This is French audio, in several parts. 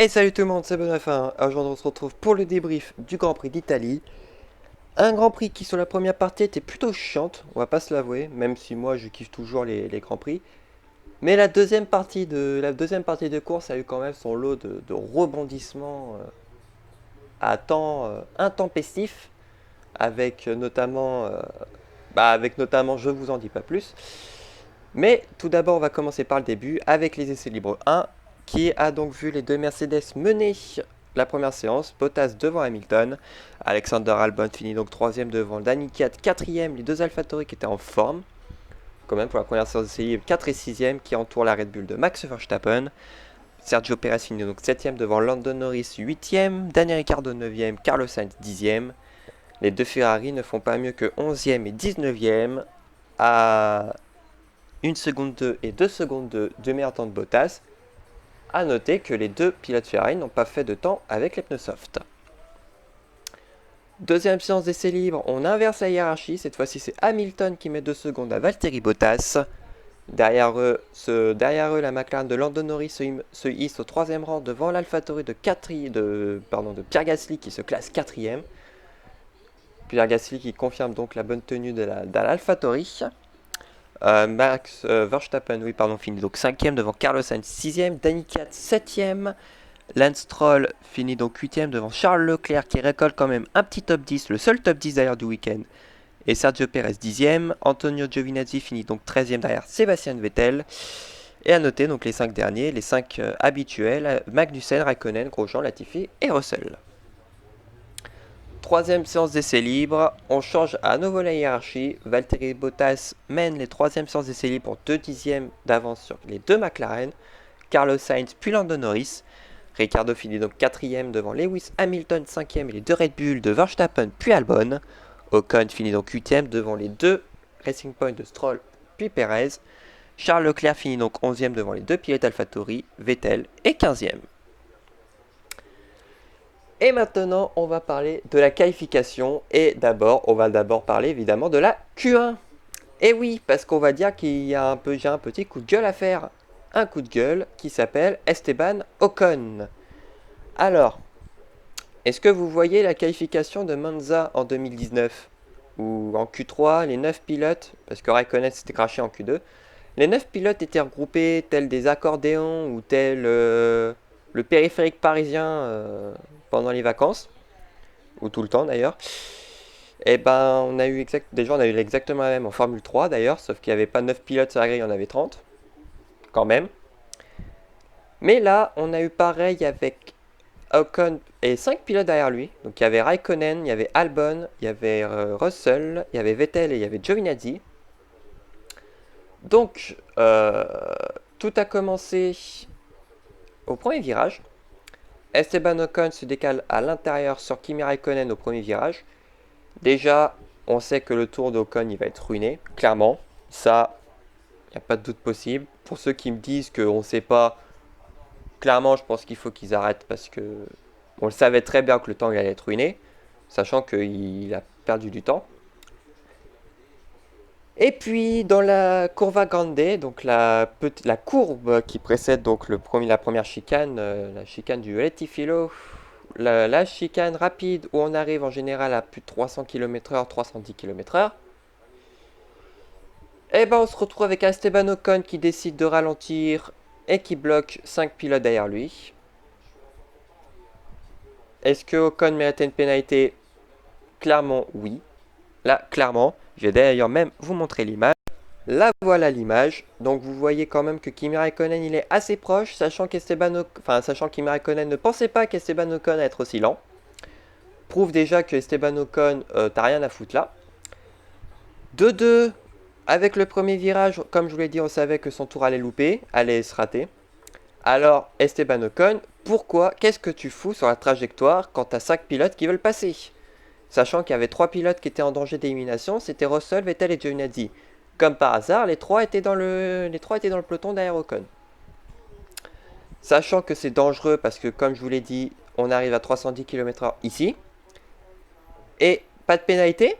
Hey, salut tout le monde, c'est Bonafin. Aujourd'hui on se retrouve pour le débrief du Grand Prix d'Italie. Un Grand Prix qui sur la première partie était plutôt chiante, on va pas se l'avouer, même si moi je kiffe toujours les Grands Prix. Mais la deuxième partie de course a eu quand même son lot de rebondissements à temps intempestifs, avec notamment, je vous en dis pas plus. Mais tout d'abord on va commencer par le début avec les essais libres 1 qui a donc vu les deux Mercedes mener la première séance, Bottas devant Hamilton, Alexander Albon finit donc troisième devant Danny Kiat, quatrième, les deux AlphaTauri qui étaient en forme, quand même pour la première séance d'essai libre, 4 et 6 qui entourent la Red Bull de Max Verstappen, Sergio Perez finit donc septième devant Lando Norris, huitième, Daniel Ricciardo neuvième, Carlos Sainz dixième, les deux Ferrari ne font pas mieux que 11e et 19e à 1 seconde 2 et 2 secondes 2 de meilleur temps de Bottas. A noter que les deux pilotes Ferrari n'ont pas fait de temps avec les pneus soft. Deuxième séance d'essai libre, on inverse la hiérarchie. Cette fois-ci, c'est Hamilton qui met 2 secondes à Valtteri Bottas. Derrière eux, la McLaren de Lando Norris se hisse au troisième rang devant l'AlphaTauri de Pierre Gasly qui se classe quatrième. Pierre Gasly qui confirme donc la bonne tenue de l'AlphaTauri. Max Verstappen finit donc 5ème devant Carlos Sainz 6ème, Danny Kiat 7ème, Lance Stroll finit donc 8ème devant Charles Leclerc qui récolte quand même un petit top 10, le seul top 10 d'ailleurs du week-end, et Sergio Perez 10ème, Antonio Giovinazzi finit donc 13ème derrière Sébastien Vettel, et à noter donc les 5 derniers, les 5 habituels, Magnussen, Raikkonen, Grosjean, Latifi et Russell. Troisième séance d'essai libre, on change à nouveau la hiérarchie. Valtteri Bottas mène les troisièmes séances d'essai libre pour 2 dixièmes d'avance sur les deux McLaren, Carlos Sainz puis Lando Norris. Ricciardo finit donc quatrième devant Lewis Hamilton 5ème et les deux Red Bull de Verstappen puis Albon. Ocon finit donc 8ème devant les deux Racing Point de Stroll puis Perez. Charles Leclerc finit donc 11ème devant les deux pilotes AlphaTauri, Vettel et 15ème. Et maintenant, on va parler de la qualification. Et on va d'abord parler évidemment de la Q1. Et oui, parce qu'on va dire j'ai un petit coup de gueule à faire. Un coup de gueule qui s'appelle Esteban Ocon. Alors, est-ce que vous voyez la qualification de Monza en 2019 où en Q3, les 9 pilotes, parce que Raikkonen s'était craché en Q2, les 9 pilotes étaient regroupés tels des accordéons ou tel le périphérique parisien pendant les vacances, ou tout le temps d'ailleurs. Et ben on a eu exactement la même en Formule 3 d'ailleurs, sauf qu'il n'y avait pas 9 pilotes sur la grille, il y en avait 30, quand même. Mais là, on a eu pareil avec Ocon et 5 pilotes derrière lui. Donc il y avait Raikkonen, il y avait Albon, il y avait Russell, il y avait Vettel et il y avait Giovinazzi. Donc tout a commencé au premier virage. Esteban Ocon se décale à l'intérieur sur Kimi Raikkonen au premier virage. Déjà, on sait que le tour d'Ocon il va être ruiné, clairement. Ça, il n'y a pas de doute possible. Pour ceux qui me disent qu'on ne sait pas, clairement, je pense qu'il faut qu'ils arrêtent parce que on le savait très bien que le temps il allait être ruiné, sachant qu'il a perdu du temps. Et puis dans la Curva Grande, donc la courbe qui précède donc la première chicane, la chicane du Rettifilo, la chicane rapide où on arrive en général à plus de 300 km/h, 310 km/h. Et ben on se retrouve avec Esteban Ocon qui décide de ralentir et qui bloque 5 pilotes derrière lui. Est-ce que Ocon méritait une pénalité? Clairement oui. Là, clairement, je vais d'ailleurs même vous montrer l'image. Là, voilà l'image. Donc, vous voyez quand même que Kimi Raikkonen, il est assez proche, sachant que Kimi Raikkonen ne pensait pas qu'Esteban Ocon allait être aussi lent. Prouve déjà que Esteban Ocon, t'as rien à foutre là. 2-2, avec le premier virage, comme je vous l'ai dit, on savait que son tour allait se rater. Alors, Esteban Ocon, qu'est-ce que tu fous sur la trajectoire quand t'as 5 pilotes qui veulent passer? Sachant qu'il y avait 3 pilotes qui étaient en danger d'élimination, c'était Russell, Vettel et Giovinazzi. Comme par hasard, les trois étaient dans le peloton derrière Ocon. Sachant que c'est dangereux parce que, comme je vous l'ai dit, on arrive à 310 km/h ici. Et pas de pénalité.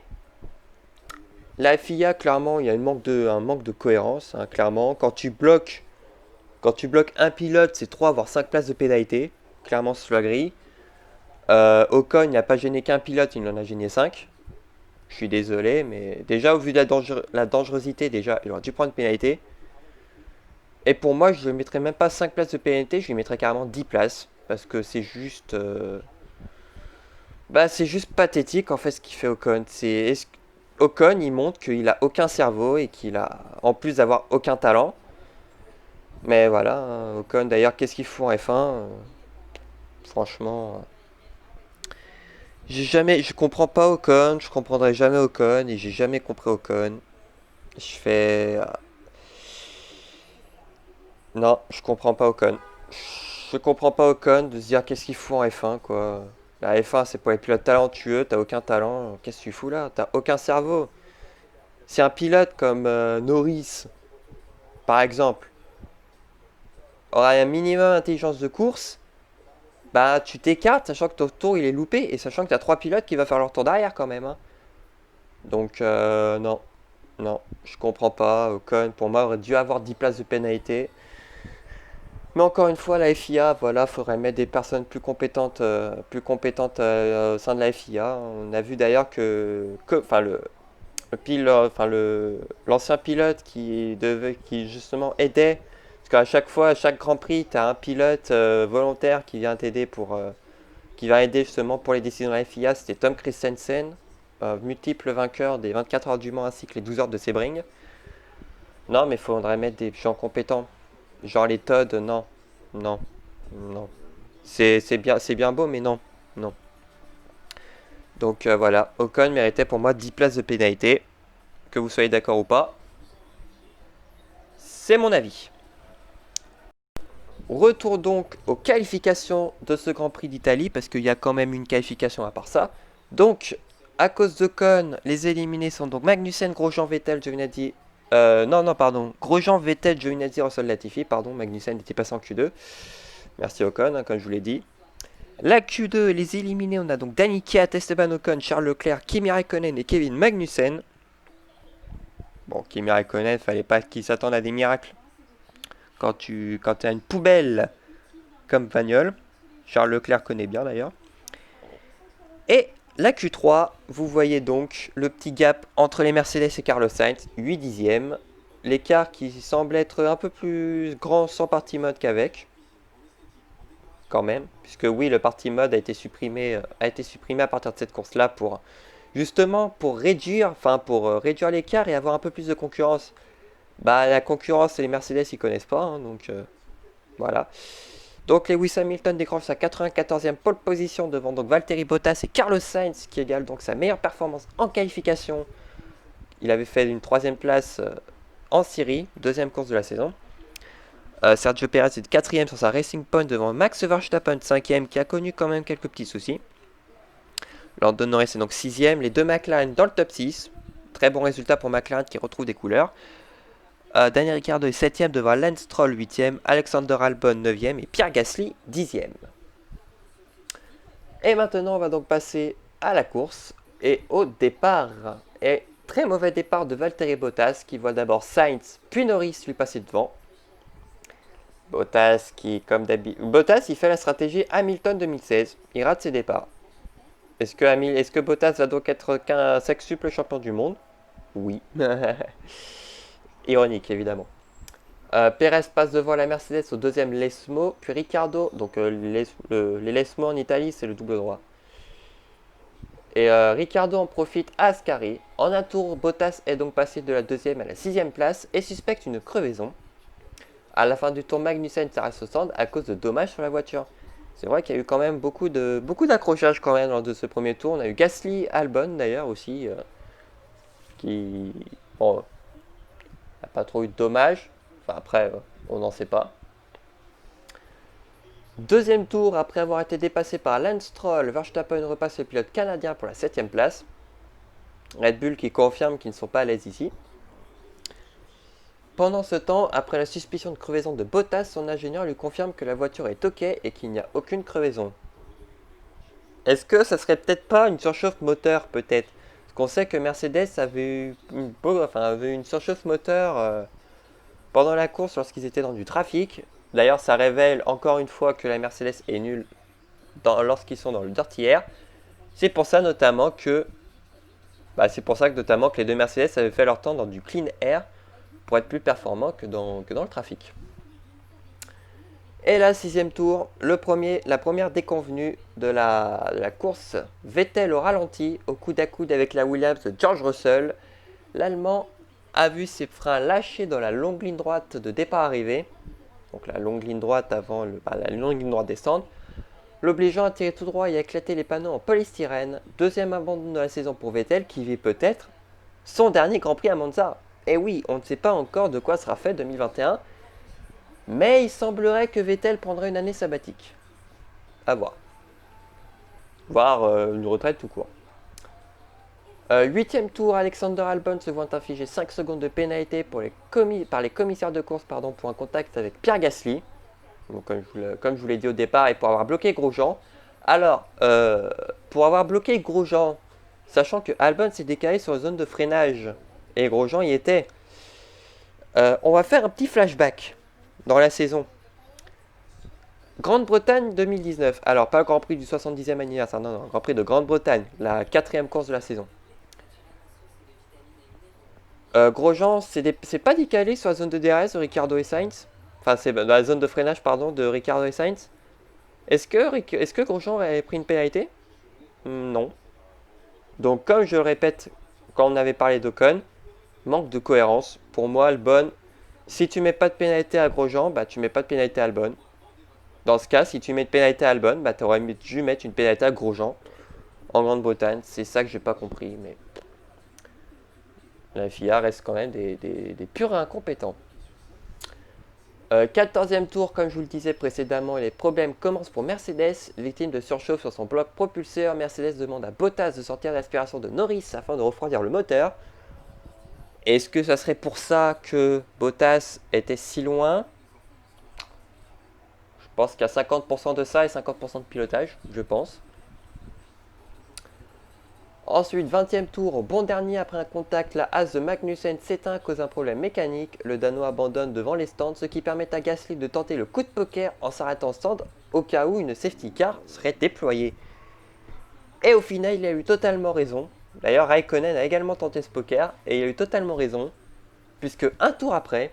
La FIA, clairement, il y a un manque de cohérence. Clairement, quand tu bloques un pilote, c'est 3 voire 5 places de pénalité. clairement sur la grille. Ocon n'a pas gêné qu'un pilote, il en a gêné 5. Je suis désolé, mais déjà au vu de la dangerosité, déjà, il aurait dû prendre une pénalité. Et pour moi, je ne mettrais même pas 5 places de pénalité, je lui mettrais carrément 10 places. Parce que c'est juste... Bah, c'est juste pathétique en fait ce qu'il fait Ocon. Ocon, il montre qu'il a aucun cerveau et qu'il a, en plus d'avoir aucun talent. Mais voilà, hein, Ocon d'ailleurs, qu'est-ce qu'il fout en F1 franchement, je comprends pas Ocon, je comprendrai jamais Ocon et j'ai jamais compris Ocon. Je fais, non, je comprends pas Ocon. Je comprends pas Ocon de se dire qu'est-ce qu'il fout en F1 quoi. La F1 c'est pour les pilotes talentueux, t'as aucun talent, qu'est-ce que tu fous là? T'as aucun cerveau. Si un pilote comme Norris, par exemple, aurait un minimum d'intelligence de course, bah tu t'écartes sachant que ton tour il est loupé et sachant que t'as 3 pilotes qui vont faire leur tour derrière quand même, hein. Donc non, non, je comprends pas. Ocon pour moi aurait dû avoir 10 places de pénalité. Mais encore une fois, la FIA, voilà, faudrait mettre des personnes plus compétentes au sein de la FIA. On a vu d'ailleurs enfin l'ancien pilote qui justement aidait, parce qu'à chaque fois, à chaque Grand Prix, tu as un pilote volontaire qui vient t'aider qui va aider justement pour les décisions de la FIA. C'était Tom Christensen, multiple vainqueur des 24 heures du Mans ainsi que les 12 heures de Sebring. Non, mais il faudrait mettre des gens compétents. Genre les Todd, non. Non. Non. C'est bien beau, mais non. Non. Donc voilà, Ocon méritait pour moi 10 places de pénalité. Que vous soyez d'accord ou pas. C'est mon avis. Retour donc aux qualifications de ce Grand Prix d'Italie, parce qu'il y a quand même une qualification à part ça. Donc, à cause d'Ocon, les éliminés sont donc Magnussen, Grosjean, Vettel, Giovinazzi. Non, pardon. Grosjean, Vettel, Giovinazzi, Russell, Latifi. Pardon, Magnussen était passé en Q2. Merci Ocon, hein, comme je vous l'ai dit. La Q2, les éliminés, on a donc Danny Kiat, Esteban Ocon, Charles Leclerc, Kimi Raikkonen et Kevin Magnussen. Bon, Kimi Raikkonen, fallait pas qu'il s'attende à des miracles. Quand tu as une poubelle comme bagnole. Charles Leclerc connaît bien d'ailleurs. Et la Q3, vous voyez donc le petit gap entre les Mercedes et Carlos Sainz, 8 dixièmes. L'écart qui semble être un peu plus grand sans party mode qu'avec. Quand même, puisque oui, le party mode a été supprimé à partir de cette course-là pour justement pour réduire l'écart et avoir un peu plus de concurrence. Bah la concurrence, les Mercedes ils connaissent pas, hein, donc voilà. Donc Lewis Hamilton décroche sa 94e pole position devant donc Valtteri Bottas et Carlos Sainz qui égale donc sa meilleure performance en qualification. Il avait fait une 3e place en Syrie, 2e course de la saison. Sergio Perez est 4e sur sa Racing Point devant Max Verstappen 5e qui a connu quand même quelques petits soucis. Lando Norris est donc 6e, les deux McLaren dans le top 6. Très bon résultat pour McLaren qui retrouve des couleurs. Daniel Ricciardo est 7ème devant Lance Stroll 8ème, Alexander Albon 9ème et Pierre Gasly 10ème. Et maintenant on va donc passer à la course et au départ. Et très mauvais départ de Valtteri Bottas qui voit d'abord Sainz puis Norris lui passer devant. Bottas qui comme d'habitude... Bottas il fait la stratégie Hamilton 2016, il rate ses départs. Est-ce que Bottas va donc être qu'un sextuple champion du monde? Oui. Ironique évidemment. Perez passe devant la Mercedes au deuxième Lesmo, puis Ricciardo, donc les Lesmo en Italie c'est le double droit. Et Ricciardo en profite à Ascari. En un tour, Bottas est donc passé de la 2e à la 6e place et suspecte une crevaison. À la fin du tour, Magnussen s'arrête au stand à cause de dommages sur la voiture. C'est vrai qu'il y a eu quand même beaucoup d'accrochages quand même lors de ce premier tour. On a eu Gasly, Albon d'ailleurs aussi, qui bon, n'a pas trop eu de dommages. Enfin après, on n'en sait pas. Deuxième tour, après avoir été dépassé par Lance Stroll, Verstappen repasse le pilote canadien pour la 7e place. Red Bull qui confirme qu'ils ne sont pas à l'aise ici. Pendant ce temps, après la suspicion de crevaison de Bottas, son ingénieur lui confirme que la voiture est ok et qu'il n'y a aucune crevaison. Est-ce que ça serait peut-être pas une surchauffe moteur peut-être? Parce qu'on sait que Mercedes avait eu une surchauffe moteur pendant la course lorsqu'ils étaient dans du trafic. D'ailleurs, ça révèle encore une fois que la Mercedes est nulle lorsqu'ils sont dans le dirty air. C'est pour ça notamment que les deux Mercedes avaient fait leur temps dans du clean air pour être plus performants que dans le trafic. Et là, 6e tour, la première déconvenue de la course. Vettel au ralenti, au coude à coude avec la Williams de George Russell. L'Allemand a vu ses freins lâcher dans la longue ligne droite de départ-arrivée. Donc la longue ligne droite avant la longue ligne droite descente, l'obligeant à tirer tout droit et à éclater les panneaux en polystyrène. Deuxième abandon de la saison pour Vettel qui vit peut-être son dernier Grand Prix à Monza. Et oui, on ne sait pas encore de quoi sera fait 2021, mais il semblerait que Vettel prendrait une année sabbatique. À voir. Voire une retraite tout court. 8e tour, Alexander Albon se voit infliger 5 secondes de pénalité par les commissaires de course pour un contact avec Pierre Gasly. Donc, comme je vous l'ai dit au départ, et pour avoir bloqué Grosjean. Alors, pour avoir bloqué Grosjean, sachant que Albon s'est décalé sur la zone de freinage et Grosjean y était, on va faire un petit flashback dans la saison. Grande-Bretagne 2019. Alors, pas le Grand Prix du 70e anniversaire, non, Grand Prix de Grande-Bretagne, la 4e course de la saison. Grosjean, c'est pas décalé sur la zone de DRS de Ricciardo et Sainz. Enfin, c'est dans la zone de freinage, pardon, de Ricciardo et Sainz. Est-ce que Grosjean avait pris une pénalité? Non. Donc, comme je le répète quand on avait parlé d'Ocon, manque de cohérence. Pour moi, Albon, si tu mets pas de pénalité à Grosjean, bah tu mets pas de pénalité à Albon. Dans ce cas, si tu mets de pénalité à Albon, bah tu aurais dû mettre une pénalité à Grosjean en Grande-Bretagne. C'est ça que j'ai pas compris, mais la FIA reste quand même des purs incompétents. 14e tour, comme je vous le disais précédemment, les problèmes commencent pour Mercedes. Victime de surchauffe sur son bloc propulseur, Mercedes demande à Bottas de sortir l'aspiration de Norris afin de refroidir le moteur. Est-ce que ça serait pour ça que Bottas était si loin? Je pense qu'il y a 50% de ça et 50% de pilotage, je pense. Ensuite, 20e tour, bon dernier après un contact, la Haas de Magnussen s'éteint à cause d'un problème mécanique. Le Danois abandonne devant les stands, ce qui permet à Gasly de tenter le coup de poker en s'arrêtant au stand au cas où une safety car serait déployée. Et au final, il a eu totalement raison. D'ailleurs, Raikkonen a également tenté ce poker et il a eu totalement raison, puisque un tour après,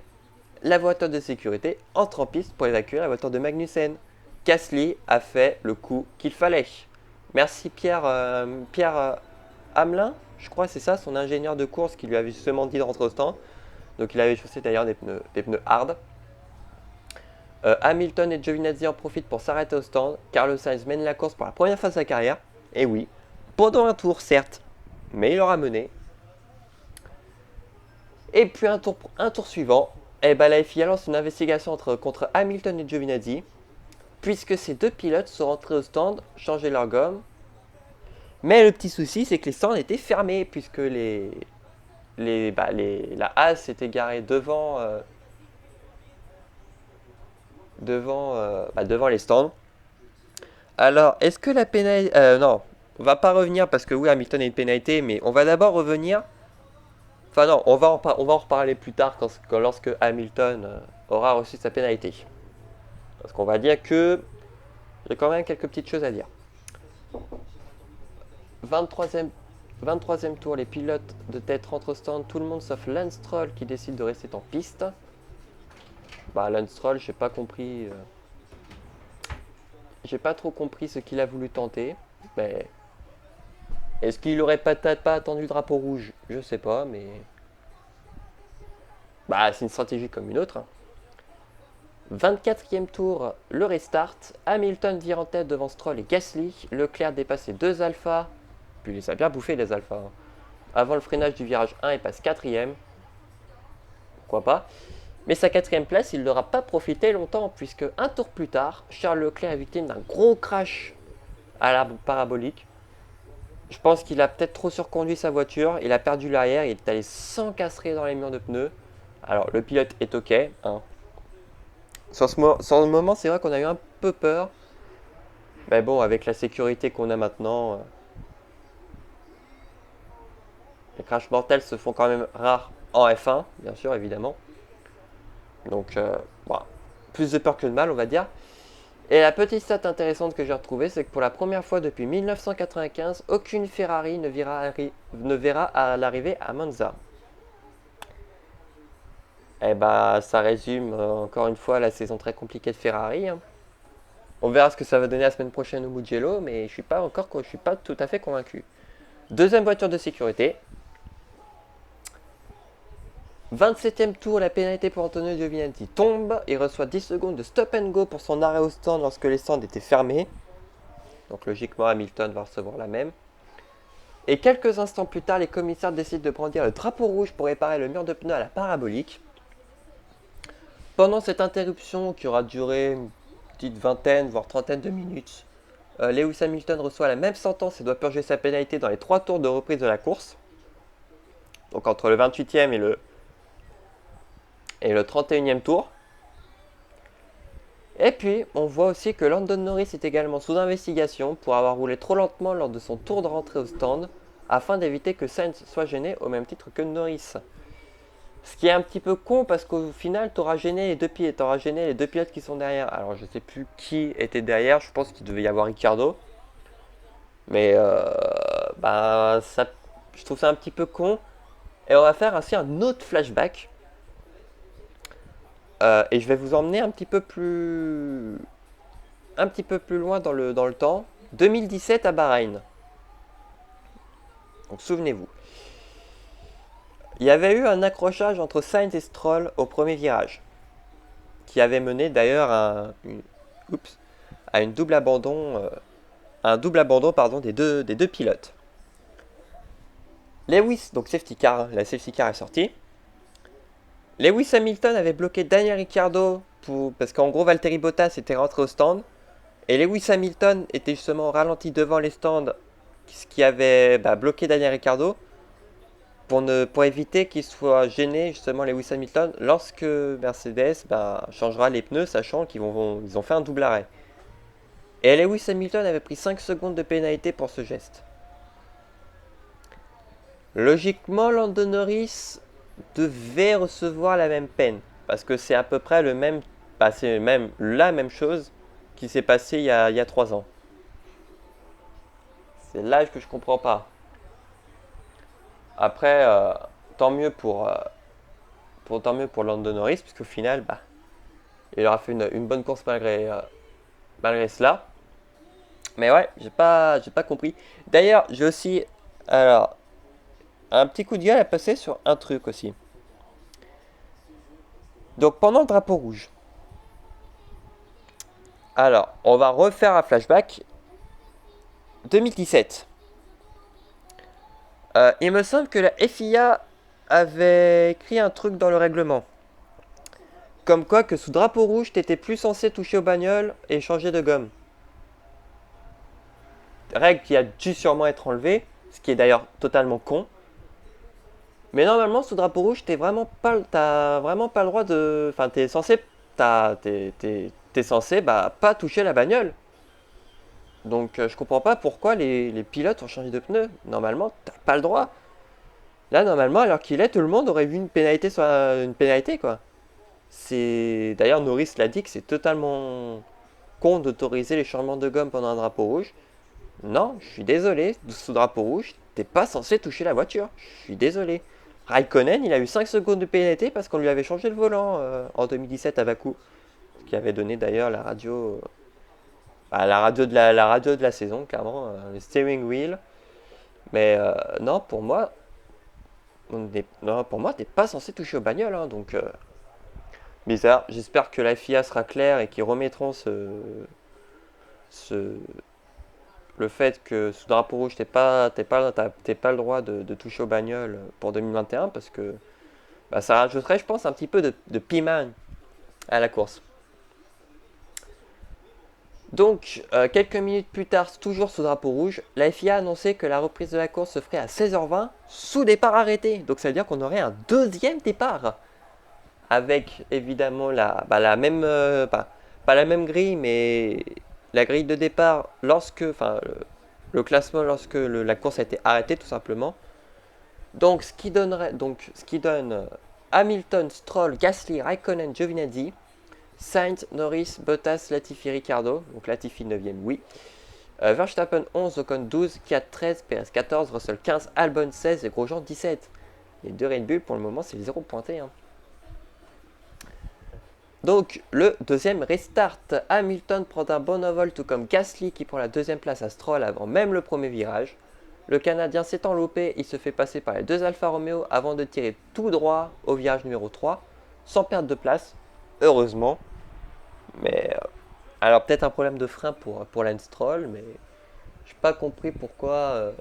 la voiture de sécurité entre en piste pour évacuer la voiture de Magnussen. Gasly a fait le coup qu'il fallait. Merci Pierre Hamelin, je crois que c'est ça, son ingénieur de course qui lui avait justement dit de rentrer au stand. Donc il avait chaussé d'ailleurs des pneus hard. Hamilton et Giovinazzi en profitent pour s'arrêter au stand. Carlos Sainz mène la course pour la première fois de sa carrière. Et oui, pendant un tour certes, mais il aura mené. Et puis un tour suivant, la FIA lance une investigation contre Hamilton et Giovinazzi, puisque ces deux pilotes sont rentrés au stand, changé leur gomme. Mais le petit souci, c'est que les stands étaient fermés, puisque la Haas s'était garée devant les stands. Alors, est-ce que la pénalité... non, on va pas revenir parce que oui, Hamilton a une pénalité, mais on va d'abord revenir... Enfin non, on va en reparler plus tard lorsque Hamilton aura reçu sa pénalité. Parce qu'on va dire que... J'ai quand même quelques petites choses à dire. 23e tour, les pilotes de tête rentrent au stand, tout le monde sauf Lance Stroll qui décide de rester en piste. Lance Stroll, j'ai pas compris... J'ai pas trop compris ce qu'il a voulu tenter, mais... Est-ce qu'il aurait peut-être pas attendu le drapeau rouge? Je sais pas, mais... c'est une stratégie comme une autre. 24e tour, le restart. Hamilton vire en tête devant Stroll et Gasly. Leclerc dépasse les deux Alpha. Puis il les a bien bouffés les Alpha. Avant le freinage du virage 1, il passe 4e. Pourquoi pas. Mais sa 4e place, il n'aura pas profité longtemps, puisque un tour plus tard, Charles Leclerc est victime d'un gros crash à la parabolique. Je pense qu'il a peut-être trop surconduit sa voiture, il a perdu l'arrière, il est allé s'encastrer dans les murs de pneus. Alors le pilote est ok. Sur ce moment, c'est vrai qu'on a eu un peu peur. Mais bon, avec la sécurité qu'on a maintenant, les crashs mortels se font quand même rares en F1, bien sûr, évidemment. Donc, plus de peur que de mal, on va dire. Et la petite stat intéressante que j'ai retrouvée, c'est que pour la première fois depuis 1995, aucune Ferrari ne verra à l'arrivée à Monza. Eh bah, ça résume encore une fois la saison très compliquée de Ferrari, hein. On verra ce que ça va donner la semaine prochaine au Mugello, mais je suis pas tout à fait convaincu. Deuxième voiture de sécurité. 27e tour, la pénalité pour Antonio Giovinazzi tombe. Il reçoit 10 secondes de stop and go pour son arrêt au stand lorsque les stands étaient fermés. Donc logiquement, Hamilton va recevoir la même. Et quelques instants plus tard, les commissaires décident de brandir le drapeau rouge pour réparer le mur de pneus à la parabolique. Pendant cette interruption qui aura duré une petite vingtaine, voire trentaine de minutes, Lewis Hamilton reçoit la même sentence et doit purger sa pénalité dans les 3 tours de reprise de la course. Donc entre le 28e et le 31e tour. Et puis, on voit aussi que Lando Norris est également sous investigation pour avoir roulé trop lentement lors de son tour de rentrée au stand, afin d'éviter que Sainz soit gêné au même titre que Norris. Ce qui est un petit peu con parce qu'au final, t'auras gêné les deux pilotes qui sont derrière. Alors, je sais plus qui était derrière, je pense qu'il devait y avoir Ricciardo. Mais, je trouve ça un petit peu con. Et on va faire ainsi un autre flashback. Et je vais vous emmener un petit peu plus loin dans le temps. 2017 à Bahreïn. Donc souvenez-vous. Il y avait eu un accrochage entre Sainz et Stroll au premier virage, qui avait mené d'ailleurs à un double abandon des deux pilotes. Lewis, donc safety car, la safety car est sortie. Lewis Hamilton avait bloqué Daniel Ricciardo parce qu'en gros Valtteri Bottas était rentré au stand. Et Lewis Hamilton était justement ralenti devant les stands, ce qui avait bloqué Daniel Ricciardo pour éviter qu'il soit gêné justement Lewis Hamilton lorsque Mercedes changera les pneus, sachant qu'ils ont fait un double arrêt. Et Lewis Hamilton avait pris 5 secondes de pénalité pour ce geste. Logiquement, Lando Norris devait recevoir la même peine, parce que c'est à peu près c'est même la même chose qui s'est passé il y a 3 ans. C'est l'âge que je comprends pas. Après, tant mieux pour Lando Norris, puisqu'au final, il aura fait une bonne course malgré cela. Mais ouais, j'ai pas compris. D'ailleurs, j'ai aussi un petit coup de gueule à passer sur un truc aussi. Donc pendant le drapeau rouge. Alors, on va refaire un flashback. 2017. Il me semble que la FIA avait écrit un truc dans le règlement. Comme quoi que sous drapeau rouge, t'étais plus censé toucher aux bagnoles et changer de gomme. Règle qui a dû sûrement être enlevée, ce qui est d'ailleurs totalement con. Mais normalement, sous drapeau rouge, t'as vraiment pas le droit de... Enfin, t'es censé pas toucher la bagnole. Donc je comprends pas pourquoi les pilotes ont changé de pneus. Normalement, t'as pas le droit. Là, normalement, alors qu'il est, tout le monde aurait vu une pénalité quoi. D'ailleurs, Norris l'a dit que c'est totalement con d'autoriser les changements de gomme pendant un drapeau rouge. Non, je suis désolé, sous drapeau rouge, t'es pas censé toucher la voiture. Je suis désolé. Raikkonen, il a eu 5 secondes de pénalité parce qu'on lui avait changé le volant en 2017 à Bakou. Ce qui avait donné d'ailleurs la radio de la saison, clairement, le steering wheel. Mais non, pour moi, t'es pas censé toucher aux bagnoles, hein, donc bizarre. J'espère que la FIA sera claire et qu'ils remettront le fait que sous drapeau rouge, t'es pas le droit de toucher aux bagnoles pour 2021, parce que ça rajouterait, je pense, un petit peu de piment à la course. Donc, quelques minutes plus tard, toujours sous drapeau rouge, la FIA a annoncé que la reprise de la course se ferait à 16h20 sous départ arrêté. Donc ça veut dire qu'on aurait un deuxième départ. Avec évidemment pas la même grille, mais la grille de départ le classement lorsque la course a été arrêtée tout simplement. Donc ce qui donne Hamilton, Stroll, Gasly, Raikkonen, Giovinazzi. Sainz, Norris, Bottas, Latifi, Ricciardo. Donc Latifi 9ème, oui. Verstappen 11, Ocon 12, Kiat 13, Perez 14, Russell 15, Albon 16 et Grosjean 17. Les deux Red Bull, pour le moment, c'est le 0 pointé. Hein. Donc, le deuxième restart. Hamilton prend un bon envol, tout comme Gasly qui prend la deuxième place à Stroll avant même le premier virage. Le Canadien s'étant loupé, il se fait passer par les deux Alfa Romeo avant de tirer tout droit au virage numéro 3, sans perdre de place, heureusement. Mais, alors peut-être un problème de frein pour Lance Stroll, mais j'ai pas compris pourquoi...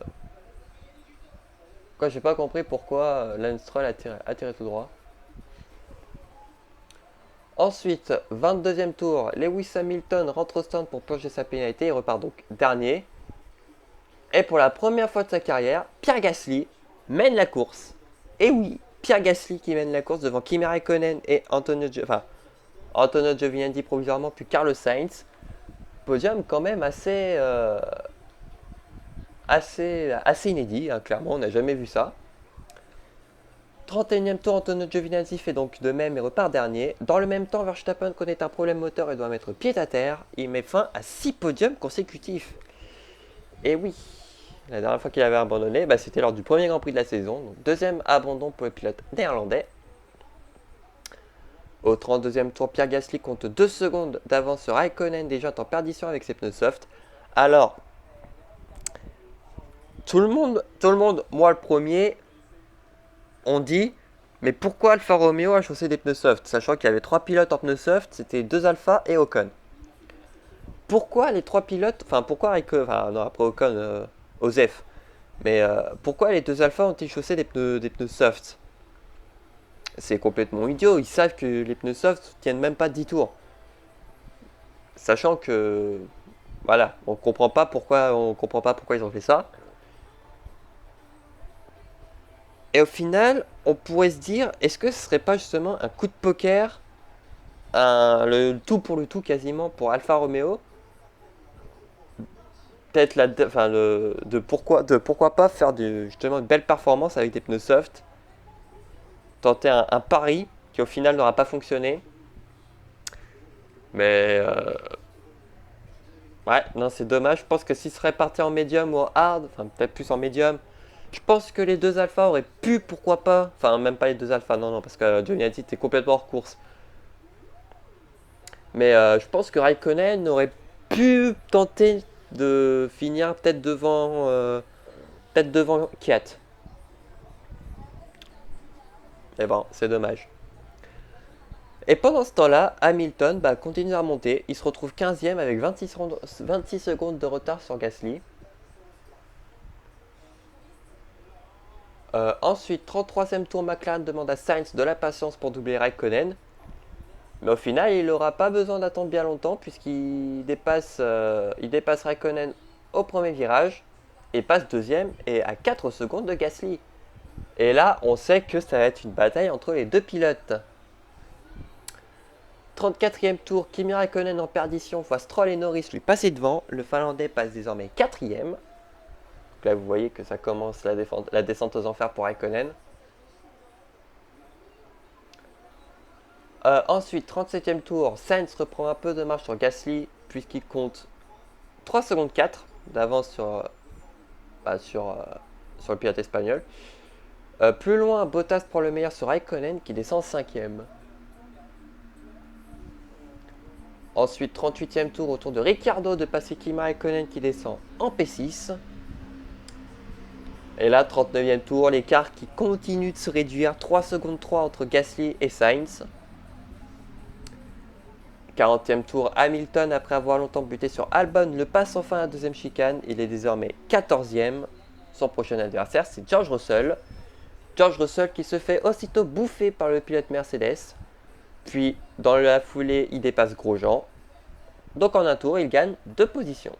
j'ai pas compris pourquoi Lance Stroll a tiré tout droit. Ensuite, 22e tour, Lewis Hamilton rentre au stand pour purger sa pénalité et repart donc dernier. Et pour la première fois de sa carrière, Pierre Gasly mène la course. Et oui, Pierre Gasly qui mène la course devant Kimi Raikkonen et Antonio Giovinazzi provisoirement, puis Carlos Sainz. Podium quand même assez inédit, hein, clairement, on n'a jamais vu ça. 31e tour, Antonio Giovinazzi fait donc de même et repart dernier. Dans le même temps, Verstappen connaît un problème moteur et doit mettre pied à terre. Il met fin à 6 podiums consécutifs. Et oui, la dernière fois qu'il avait abandonné, c'était lors du premier Grand Prix de la saison. Donc deuxième abandon pour le pilote néerlandais. Au 32e tour, Pierre Gasly compte 2 secondes d'avance sur Raikkonen, déjà en perdition avec ses pneus soft. Alors, tout le monde, moi le premier, on dit, mais pourquoi Alfa Romeo a chaussé des pneus soft, sachant qu'il y avait 3 pilotes en pneus soft, c'était 2 Alfa et Ocon. Pourquoi les 3 pilotes, pourquoi après Ocon, Osef, mais pourquoi les 2 Alfa ont-ils chaussé des pneus soft? C'est complètement idiot, ils savent que les pneus soft tiennent même pas 10 tours. Sachant que, voilà, on comprend pas pourquoi ils ont fait ça. Et au final, on pourrait se dire, est-ce que ce serait pas justement un coup de poker, le tout pour le tout quasiment pour Alfa Romeo? Peut-être pourquoi pas faire justement une belle performance avec des pneus soft, tenter un pari qui au final n'aura pas fonctionné. Mais ouais, non, c'est dommage. Je pense que s'il serait parti en médium ou en hard, peut-être plus en médium, je pense que les 2 Alpha auraient pu, pourquoi pas, même pas les 2 Alpha, non, parce que Giovinazzi était complètement hors course. Mais je pense que Raikkonen aurait pu tenter de finir peut-être devant Kiat. Mais bon, c'est dommage. Et pendant ce temps-là, Hamilton continue à monter. Il se retrouve 15e avec 26 secondes de retard sur Gasly. Ensuite, 33e tour, McLaren demande à Sainz de la patience pour doubler Raikkonen. Mais au final, il n'aura pas besoin d'attendre bien longtemps puisqu'il dépasse Raikkonen au premier virage et passe deuxième et à 4 secondes de Gasly. Et là, on sait que ça va être une bataille entre les deux pilotes. 34e tour, Kimi Raikkonen en perdition voit Stroll et Norris lui passer devant. Le Finlandais passe désormais 4e. Donc là, vous voyez que ça commence la descente aux enfers pour Raikkonen. Ensuite, 37e tour, Sainz reprend un peu de marche sur Gasly puisqu'il compte 3 secondes 4 d'avance sur le pilote espagnol. Plus loin, Bottas prend le meilleur sur Raikkonen qui descend 5e. Ensuite, 38e tour au tour de Ricciardo de passer Kimi Raikkonen qui descend en P6. Et là, 39e tour, l'écart qui continue de se réduire, 3 secondes 3 entre Gasly et Sainz. 40e tour, Hamilton, après avoir longtemps buté sur Albon, le passe enfin à la deuxième chicane. Il est désormais 14e. Son prochain adversaire, c'est George Russell. George Russell qui se fait aussitôt bouffer par le pilote Mercedes. Puis, dans la foulée, il dépasse Grosjean. Donc en un tour, il gagne 2 positions.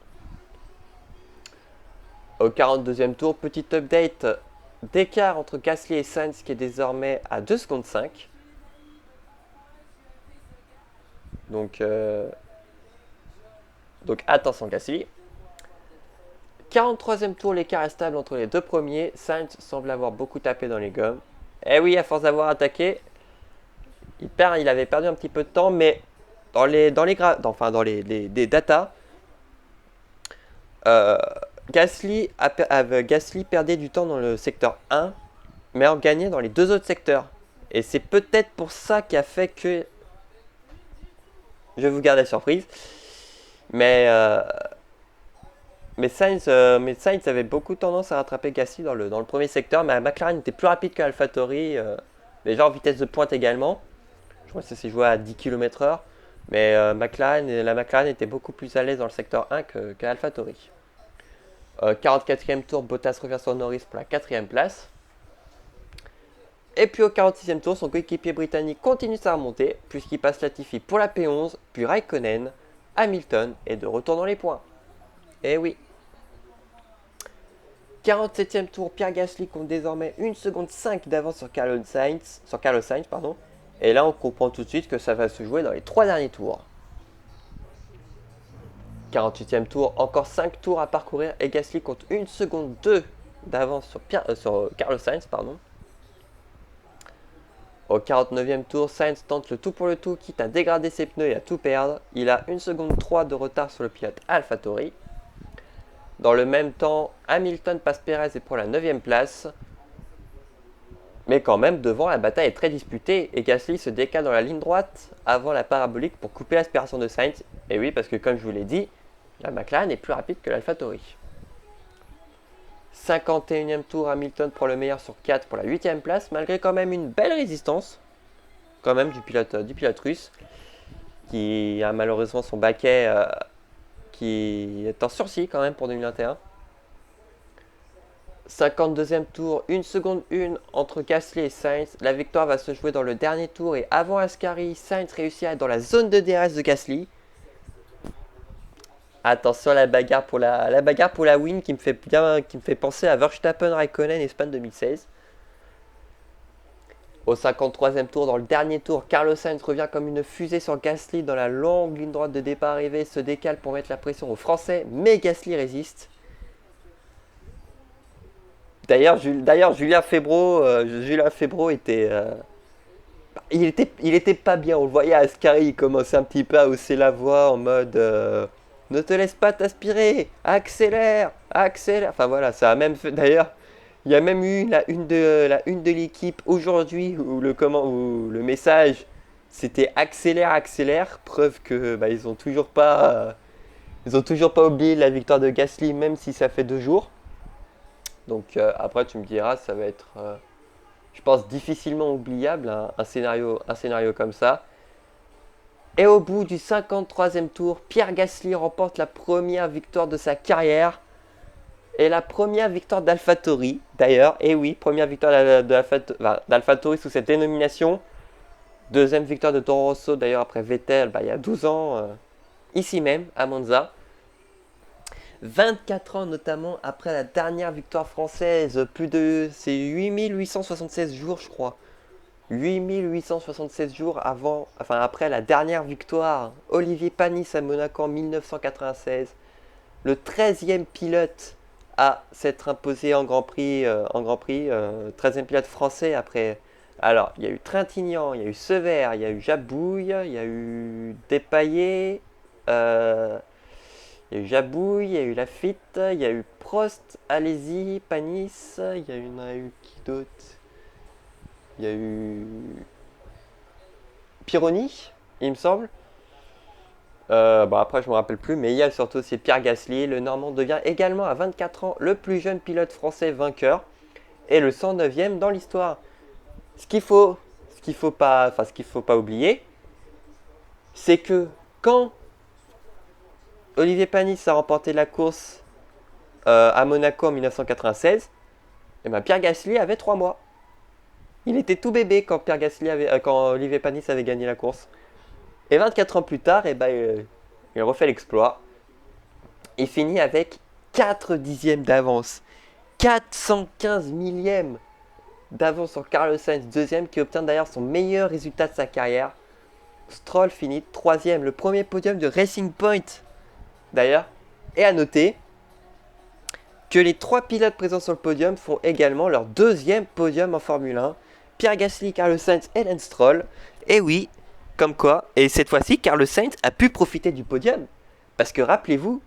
Au 42e tour, petit update d'écart entre Gasly et Sainz qui est désormais à 2 secondes 5. Donc attention Gasly. 43e tour, l'écart est stable entre les deux premiers. Sainz semble avoir beaucoup tapé dans les gommes. Eh oui, à force d'avoir attaqué, il avait perdu un petit peu de temps, mais des datas, euh, Gasly perdait du temps dans le secteur 1, mais en gagnait dans les deux autres secteurs. Et c'est peut-être pour ça qui a fait que... Je vais vous garder la surprise. Mais, euh, mais Sainz avait beaucoup tendance à rattraper Gasly dans le premier secteur, mais McLaren était plus rapide que AlphaTauri, déjà en vitesse de pointe également. Je crois que ça s'est joué à 10 km/h, mais la McLaren était beaucoup plus à l'aise dans le secteur 1 qu'AlphaTauri. 44e tour, Bottas revient sur Norris pour la 4e place. Et puis au 46e tour, son coéquipier britannique continue sa remontée, puisqu'il passe Latifi pour la P11, puis Raikkonen, Hamilton est de retour dans les points. Et oui. 47e tour, Pierre Gasly compte désormais 1 seconde 5 d'avance sur Carlos Sainz, pardon. Et là, on comprend tout de suite que ça va se jouer dans les 3 derniers tours. 48e tour, encore 5 tours à parcourir et Gasly compte 1 seconde 2 d'avance sur Carlos Sainz, pardon. Au 49e tour, Sainz tente le tout pour le tout, quitte à dégrader ses pneus et à tout perdre. Il a 1 seconde 3 de retard sur le pilote AlphaTauri. Dans le même temps, Hamilton passe Perez et prend la 9e place. Mais quand même, devant, la bataille est très disputée et Gasly se décale dans la ligne droite avant la parabolique pour couper l'aspiration de Sainz. Et oui, parce que comme je vous l'ai dit, la McLaren est plus rapide que l'AlphaTauri. 51e tour, Hamilton prend le meilleur sur 4 pour la 8e place, malgré quand même une belle résistance quand même du pilote russe, qui a malheureusement son baquet qui est en sursis quand même pour 2021. 52e tour, 1 seconde 1 entre Gasly et Sainz. La victoire va se jouer dans le dernier tour et avant Ascari, Sainz réussit à être dans la zone de DRS de Gasly. Attention, la bagarre pour la win qui me fait penser à Verstappen, Raikkonen et Spa 2016. Au 53e tour, dans le dernier tour, Carlos Sainz revient comme une fusée sur Gasly dans la longue ligne droite de départ arrivée, se décale pour mettre la pression aux Français, mais Gasly résiste. D'ailleurs, Julien Febvre était... il était pas bien, on le voyait à Ascari, il commençait un petit peu à hausser la voix en mode... ne te laisse pas t'aspirer, accélère. Enfin voilà, ça a même fait. D'ailleurs, il y a même eu la une de l'équipe aujourd'hui où le message c'était accélère, preuve que ils ont toujours pas oublié la victoire de Gasly même si ça fait 2 jours. Donc après tu me diras, ça va être, je pense difficilement oubliable un scénario comme ça. Et au bout du 53e tour, Pierre Gasly remporte la première victoire de sa carrière. Et la première victoire d'AlphaTauri, d'ailleurs. Et oui, première victoire d'AlphaTauri sous cette dénomination. Deuxième victoire de Toro Rosso, d'ailleurs, après Vettel, il y a 12 ans, ici même, à Monza. 24 ans notamment après la dernière victoire française. C'est 8876 jours, je crois. 8876 jours après la dernière victoire, Olivier Panis à Monaco en 1996, le 13e pilote à s'être imposé en Grand Prix, 13e pilote français après. Alors, il y a eu Trintignant, il y a eu Sever, il y a eu Jabouille, il y a eu Despaillé, il y a eu Jabouille, il y a eu Lafitte, il y a eu Prost, Alési, Panis, il y en a eu qui d'autre? Il y a eu Pironi, il me semble. Après, je ne me rappelle plus, mais il y a surtout aussi Pierre Gasly. Le Normand devient également à 24 ans le plus jeune pilote français vainqueur et le 109e dans l'histoire. Ce qu'il faut pas oublier, c'est que quand Olivier Panis a remporté la course à Monaco en 1996, Pierre Gasly avait 3 mois. Il était tout bébé quand quand Olivier Panis avait gagné la course. Et 24 ans plus tard, il refait l'exploit. Il finit avec 4 dixièmes d'avance. 415 millièmes d'avance sur Carlos Sainz, deuxième, qui obtient d'ailleurs son meilleur résultat de sa carrière. Stroll finit 3e, le premier podium de Racing Point, d'ailleurs. Et à noter que les 3 pilotes présents sur le podium font également leur 2e podium en Formule 1. Pierre Gasly, Carlos Sainz et Lance Stroll. Et oui, Comme quoi, et cette fois-ci, Carlos Sainz a pu profiter du podium. Parce que rappelez-vous,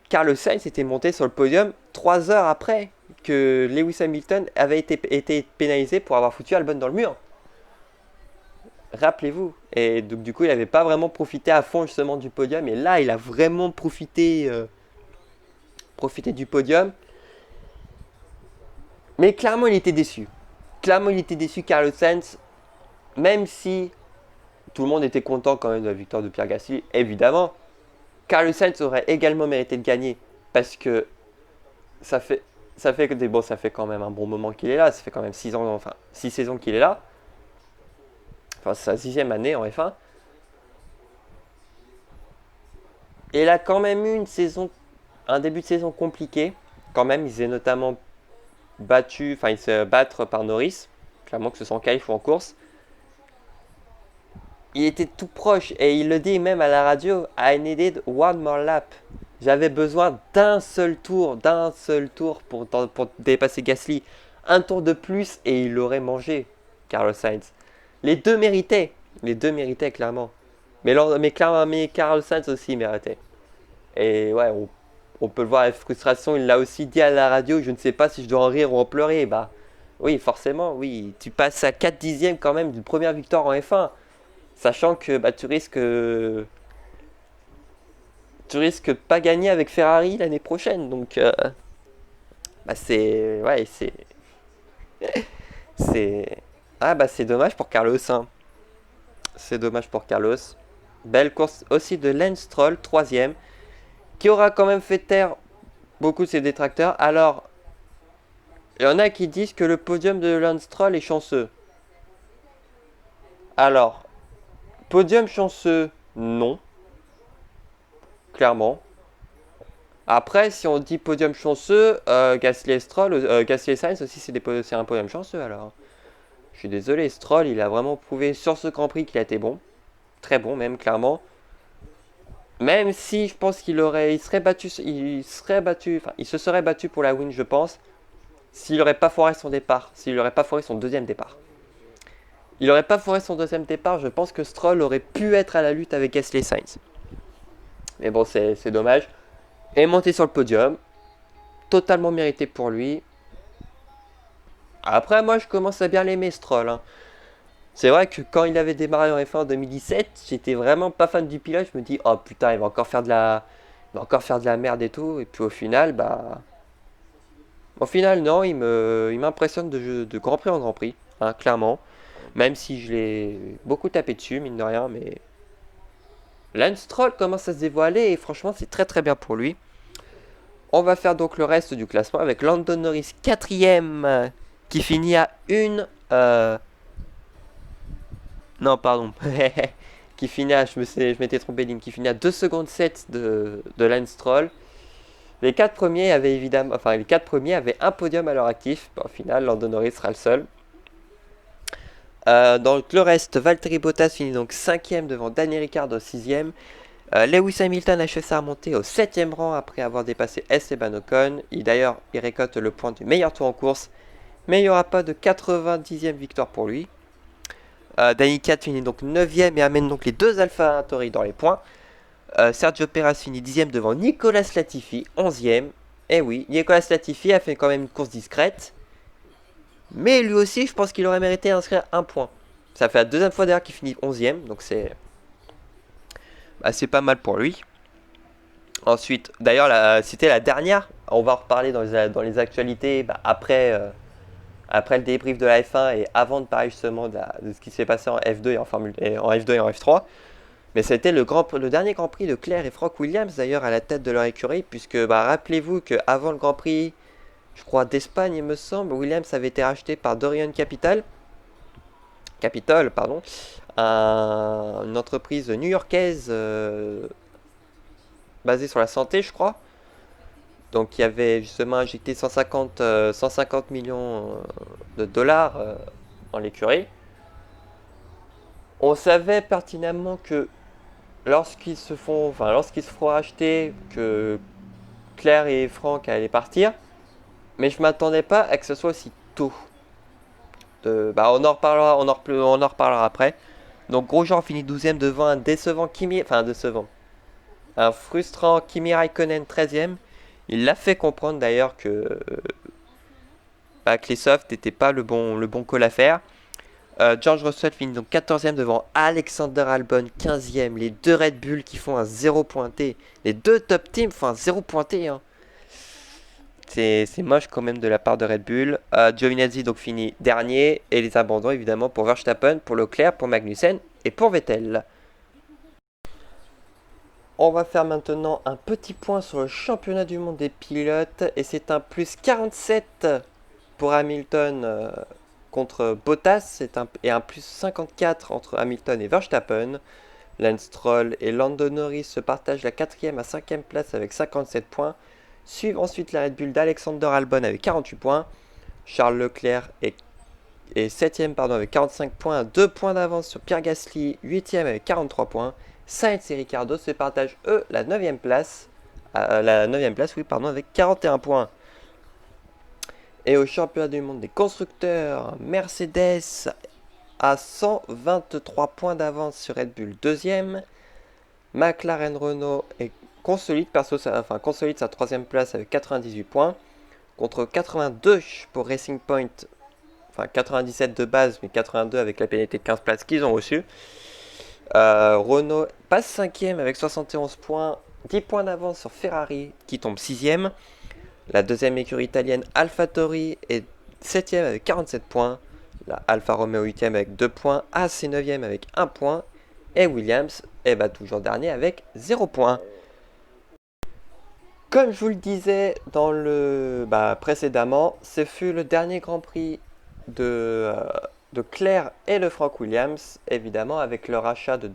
Carlos Sainz était monté sur le podium 3 heures après que Lewis Hamilton avait été pénalisé pour avoir foutu Albon dans le mur. Rappelez-vous. Et donc du coup, il n'avait pas vraiment profité à fond justement du podium. Et là, il a vraiment profité du podium. Mais clairement, il était déçu. Clairement, il était déçu, Carlos Sainz. Même si tout le monde était content quand même de la victoire de Pierre Gasly, évidemment. Carlos Sainz aurait également mérité de gagner. Parce que ça fait quand même un bon moment qu'il est là. Ça fait quand même 6 ans, enfin 6 saisons qu'il est là. Enfin, c'est sa 6e année en F1. Et il a quand même eu un début de saison compliqué. Quand même, il s'est notamment il s'est fait battre par Norris. Clairement que ce soit en qualif ou en course. Il était tout proche et il le dit même à la radio. I needed one more lap. J'avais besoin d'un seul tour pour dépasser Gasly. Un tour de plus et il l'aurait mangé, Carlos Sainz. Les deux méritaient clairement. Mais Carlos Sainz aussi méritait. Et ouais, on peut le voir, la frustration, il l'a aussi dit à la radio, je ne sais pas si je dois en rire ou en pleurer. Bah oui, forcément, oui. Tu passes à 4 dixièmes quand même d'une première victoire en F1. Sachant que bah, tu risques de pas gagner avec Ferrari l'année prochaine. Donc bah c'est. Ouais, c'est. Ah bah c'est dommage pour Carlos, hein. C'est dommage pour Carlos. Belle course aussi de Lance Stroll, 3ème, qui aura quand même fait taire beaucoup de ses détracteurs. Alors, il y en a qui disent que le podium de Lance Stroll est chanceux. Alors, podium chanceux, non. Clairement. Après, si on dit podium chanceux, Gasly et Sainz aussi, c'est un podium chanceux alors. Je suis désolé, Stroll, il a vraiment prouvé sur ce Grand Prix qu'il a été bon. Très bon même, clairement. Même si je pense il se serait battu pour la win, je pense, s'il n'aurait pas foiré son départ, s'il n'aurait pas foiré son deuxième départ. Il n'aurait pas foiré son deuxième départ, je pense que Stroll aurait pu être à la lutte avec Gasly et Sainz. Mais bon, c'est dommage. Et monter sur le podium, totalement mérité pour lui. Après, moi, je commence à bien l'aimer, Stroll, hein. C'est vrai que quand il avait démarré en F1 en 2017, j'étais vraiment pas fan du pilote. Je me dis, oh putain, il va encore faire de la merde et tout. Et puis au final, non, il m'impressionne de Grand Prix en Grand Prix, hein, clairement. Même si je l'ai beaucoup tapé dessus, mine de rien, mais Lance Stroll commence à se dévoiler et franchement, c'est très très bien pour lui. On va faire donc le reste du classement avec Lando Norris 4ème, qui finit à non, pardon. Qui finit à, je m'étais trompé, ligne, qui finit à 2 secondes 7 de Lance Stroll. Les 4 premiers avaient un podium à leur actif. Au final, Lando Norris sera le seul. Donc le reste, Valtteri Bottas finit donc 5ème devant Daniel Ricciardo 6ème. Lewis Hamilton achève sa remontée au 7ème rang après avoir dépassé Esteban Ocon. D'ailleurs, il récolte le point du meilleur tour en course, mais il n'y aura pas de 90e victoire pour lui. Danny Cat finit donc 9ème et amène donc les deux AlphaTauri dans les points. Sergio Perez finit 10ème devant Nicolas Latifi, 11ème. Et oui, Nicolas Latifi a fait quand même une course discrète. Mais lui aussi, je pense qu'il aurait mérité d'inscrire un point. Ça fait la deuxième fois d'ailleurs qu'il finit 11ème, donc c'est pas mal pour lui. Ensuite, d'ailleurs, c'était la dernière. On va en reparler dans les actualités après le débrief de la F1 et avant de parler justement de ce qui s'est passé en F2 et en F3. Mais c'était le dernier Grand Prix de Claire et Frank Williams d'ailleurs à la tête de leur écurie, puisque rappelez-vous qu'avant le Grand Prix, je crois d'Espagne il me semble, Williams avait été racheté par Dorian Capital, une entreprise new-yorkaise basée sur la santé, je crois. Donc qui avait justement injecté 150 millions de dollars dans l'écurie. On savait pertinemment que lorsqu'ils se feront racheter, que Claire et Franck allaient partir. Mais je m'attendais pas à que ce soit aussi tôt. On en reparlera après. Donc Grosjean finit 12e devant un décevant Kimi, enfin décevant, un frustrant Kimi Raikkonen 13e. Il l'a fait comprendre d'ailleurs que les softs n'étaient pas le bon call à faire. George Russell finit donc 14e devant Alexander Albon 15e. Les deux Red Bull qui font un 0 pointé. Les deux top teams font un 0 pointé. Hein. C'est moche quand même de la part de Red Bull. Giovinazzi donc finit dernier. Et les abandons évidemment pour Verstappen, pour Leclerc, pour Magnussen et pour Vettel. On va faire maintenant un petit point sur le championnat du monde des pilotes. Et c'est un plus 47 pour Hamilton contre Bottas et un plus 54 entre Hamilton et Verstappen. Lance Stroll et Lando Norris se partagent la 4e à 5e place avec 57 points. Suivent ensuite la Red Bull d'Alexander Albon avec 48 points. Charles Leclerc est 7e avec 45 points, 2 points d'avance sur Pierre Gasly, 8e avec 43 points. Sainz et Ricciardo se partagent eux la 9e place, avec 41 points. Et au championnat du monde des constructeurs, Mercedes a 123 points d'avance sur Red Bull 2e. McLaren Renault consolide sa 3e place avec 98 points. Contre 82 pour Racing Point, enfin 97 de base, mais 82 avec la pénalité de 15 places qu'ils ont reçue. Renault passe 5e avec 71 points, 10 points d'avance sur Ferrari qui tombe 6e. La deuxième écurie italienne AlphaTauri est 7e avec 47 points. La Alfa Romeo 8e avec 2 points. AC 9e avec 1 point. Et Williams est toujours dernier avec 0 points. Comme je vous le disais précédemment, ce fut le dernier Grand Prix de Claire et de Frank Williams, évidemment avec le rachat de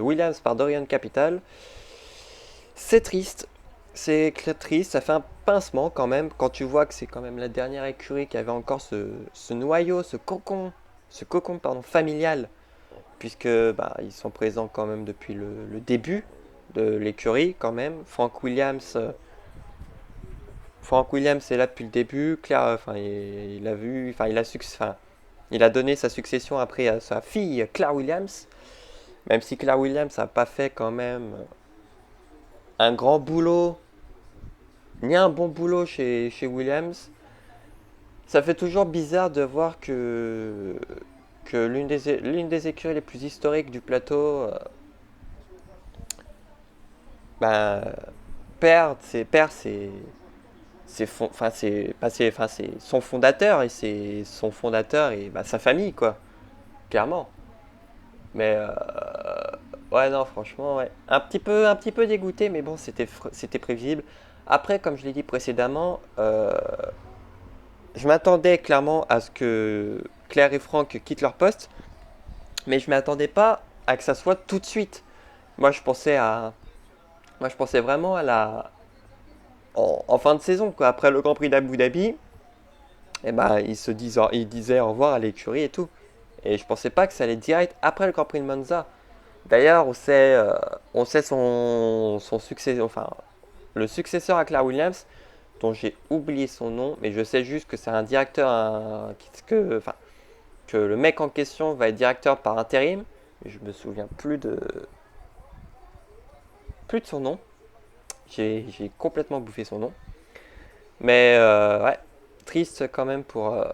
Williams par Dorian Capital. C'est triste. C'est triste, ça fait un pincement quand même quand tu vois que c'est quand même la dernière écurie qui avait encore ce noyau, ce cocon familial, puisque ils sont présents quand même depuis le début de l'écurie quand même. Frank Williams est là depuis le début. Claire, il a donné sa succession après à sa fille Claire Williams, même si Claire Williams n'a pas fait quand même un grand boulot, ni un bon boulot chez Williams. Ça fait toujours bizarre de voir que l'une des écuries les plus historiques du plateau perd c'est son fondateur et sa famille quoi, clairement. Mais ouais, non, franchement, ouais. Un petit peu dégoûté, mais bon, c'était prévisible. Après, comme je l'ai dit précédemment, je m'attendais clairement à ce que Claire et Franck quittent leur poste, mais je m'attendais pas à que ça soit tout de suite. Moi, je pensais vraiment à en fin de saison, quoi. Après le Grand Prix d'Abu Dhabi, ils disaient au revoir à l'écurie et tout. Et je pensais pas que ça allait direct après le Grand Prix de Monza. D'ailleurs, on sait son successeur, enfin, le successeur à Claire Williams, dont j'ai oublié son nom, mais je sais juste que c'est un directeur, que le mec en question va être directeur par intérim. Je me souviens plus de son nom. J'ai complètement bouffé son nom. Mais ouais, triste quand même pour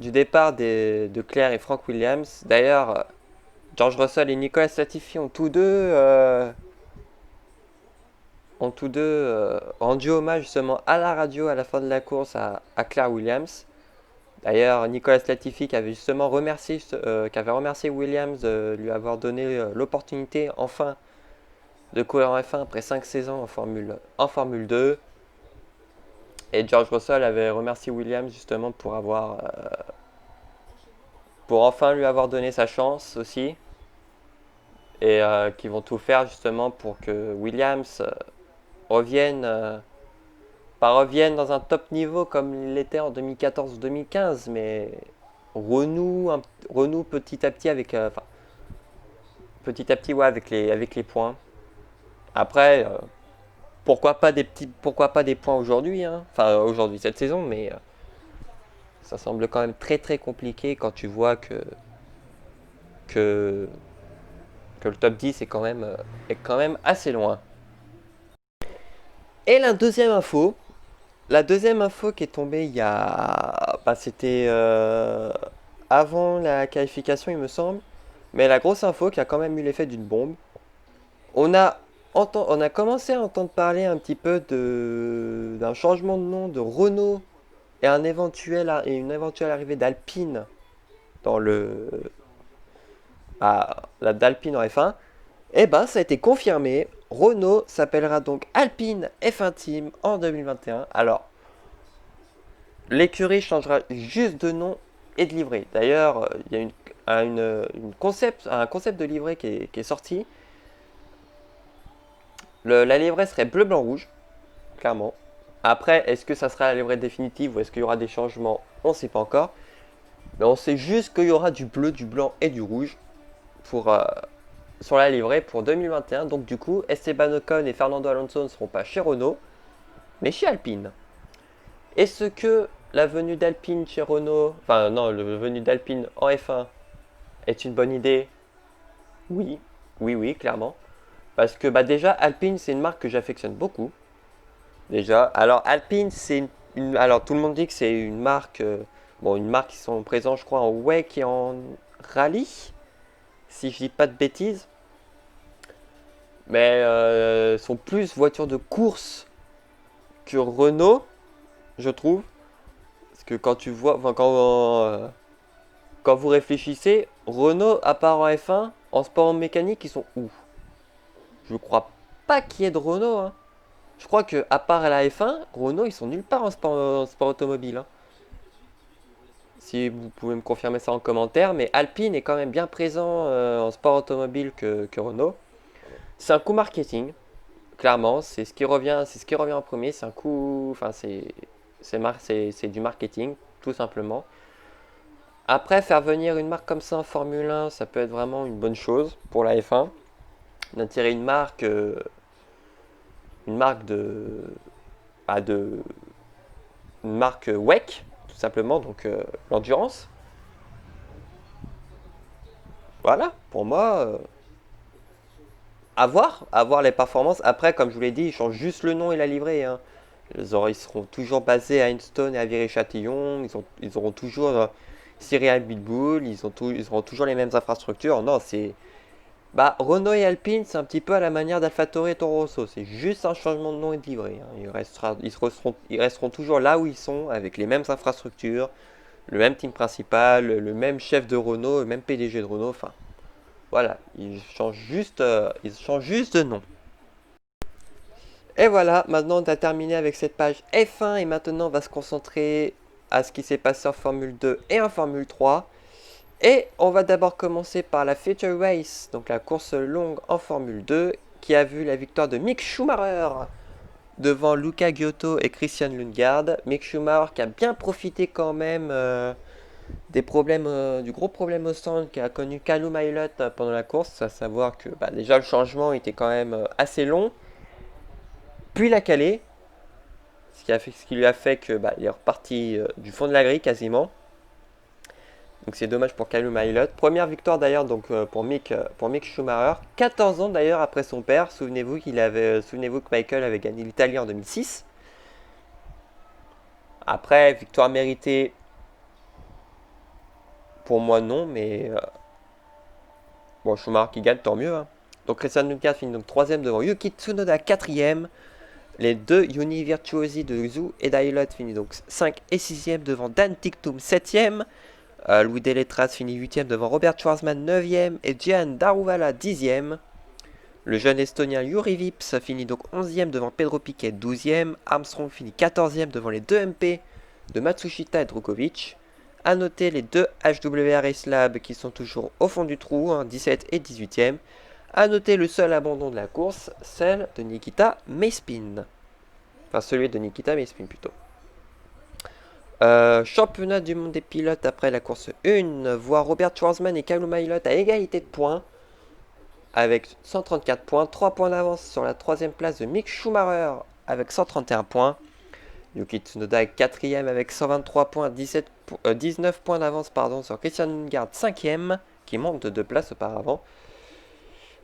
du départ de Claire et Frank Williams. D'ailleurs, George Russell et Nicolas Latifi ont tous deux rendu hommage justement à la radio à la fin de la course à Claire Williams. D'ailleurs, Nicolas Latifi qui avait justement remercié Williams de lui avoir donné l'opportunité enfin de courir en F1 après 5 saisons en Formule 2. Et George Russell avait remercié Williams justement pour enfin lui avoir donné sa chance aussi. Et qui vont tout faire justement pour que Williams revienne dans un top niveau comme il l'était en 2014 ou 2015, mais renoue petit à petit avec avec les points. Après, pourquoi pas des points aujourd'hui, hein. Enfin aujourd'hui cette saison, mais ça semble quand même très très compliqué quand tu vois que que, que le top 10 est quand même assez loin. Et la deuxième info qui est tombée il y a... Bah, c'était avant la qualification, il me semble. Mais la grosse info qui a quand même eu l'effet d'une bombe. On a, on a commencé à entendre parler un petit peu d'un changement de nom de Renault et une éventuelle arrivée d'Alpine dans d'Alpine en F1. Et ben, ça a été confirmé. Renault s'appellera donc Alpine F1 Team en 2021. Alors, l'écurie changera juste de nom et de livrée. D'ailleurs, il y a un concept de livrée qui est sorti. La livrée serait bleu, blanc, rouge, clairement. Après, est-ce que ça sera la livrée définitive ou est-ce qu'il y aura des changements? On ne sait pas encore. Mais on sait juste qu'il y aura du bleu, du blanc et du rouge pour, sur la livrée pour 2021. Donc du coup, Esteban Ocon et Fernando Alonso ne seront pas chez Renault, mais chez Alpine. Est-ce que la venue d'Alpine chez Renault, enfin non, la venue d'Alpine en F1 est une bonne idée? Oui, oui, clairement. Parce que bah déjà, Alpine, c'est une marque que j'affectionne beaucoup. Déjà, alors Alpine, alors tout le monde dit que c'est une marque, bon, une marque qui sont présents, je crois, en WEC et en rallye, si je dis pas de bêtises. Mais sont plus voitures de course que Renault, je trouve. Parce que quand tu vois, enfin, quand vous réfléchissez, Renault, à part en F1, en sport mécanique, ils sont où? Je crois pas qu'il y ait de Renault, hein. Je crois que à part la F1, Renault, ils sont nulle part en sport automobile, hein. Si vous pouvez me confirmer ça en commentaire, mais Alpine est quand même bien présent en sport automobile que Renault. C'est un coup marketing, clairement, c'est ce qui revient en premier, c'est un coup, enfin c'est du marketing, tout simplement. Après, faire venir une marque comme ça en Formule 1, ça peut être vraiment une bonne chose pour la F1, d'attirer une marque bah, de, une marque WEC, tout simplement, donc l'endurance. Voilà, pour moi, à voir les performances. Après, comme je vous l'ai dit, ils changent juste le nom et la livrée, hein. Ils seront toujours basés à Enstone et à Viry-Châtillon. Ils auront toujours Cyril Pitbull. Ils auront toujours les mêmes infrastructures. Non, c'est. Bah, Renault et Alpine, c'est un petit peu à la manière d'AlphaTauri et Toro Rosso. C'est juste un changement de nom et de livrée, hein. Ils resteront toujours là où ils sont, avec les mêmes infrastructures, le même team principal, le même chef de Renault, le même PDG de Renault. Enfin, voilà, ils changent juste de nom. Et voilà, maintenant on a terminé avec cette page F1 et maintenant on va se concentrer à ce qui s'est passé en Formule 2 et en Formule 3. Et on va d'abord commencer par la Feature Race, donc la course longue en Formule 2, qui a vu la victoire de Mick Schumacher devant Luca Giotto et Christian Lundgaard. Mick Schumacher qui a bien profité quand même des problèmes, du gros problème au stand qu'a connu Callum Ilott pendant la course, à savoir que bah, déjà le changement était quand même assez long. Puis il a calé, ce qui lui a fait que bah, il est reparti du fond de la grille quasiment. Donc c'est dommage pour Callum Ilott. Première victoire d'ailleurs donc pour Mick Schumacher. 14 ans d'ailleurs après son père. Souvenez-vous que Michael avait gagné l'Italie en 2006. Après, victoire méritée. Pour moi non, mais bon, Schumacher qui gagne, tant mieux, hein. Donc Christian Lundgaard finit donc 3ème devant Yuki Tsunoda 4ème. Les deux Uni Virtuosi de Zhou et d'Ilott finissent donc 5 et 6ème devant Dan Ticktum 7ème. Louis Deletras finit 8ème devant Robert Schwarzman 9ème et Gian Daruvala 10ème. Le jeune Estonien Juri Vips finit donc 11ème devant Pedro Piquet 12ème. Armstrong finit 14ème devant les deux MP de Matsushita et Drukovic. A noter les deux HWR Race Lab qui sont toujours au fond du trou, 17 et 18ème. A noter le seul abandon de la course, celle de Nikita Mazepin. Enfin, celui de Nikita Mazepin plutôt. Championnat du monde des pilotes après la course 1, voit Robert Schwarzman et Callum Ilott à égalité de points avec 134 points, 3 points d'avance sur la 3ème place de Mick Schumacher avec 131 points. Yuki Tsunoda est 4ème avec 123 points, 19 points d'avance sur Christian Lundgaard 5ème qui monte de 2 places auparavant.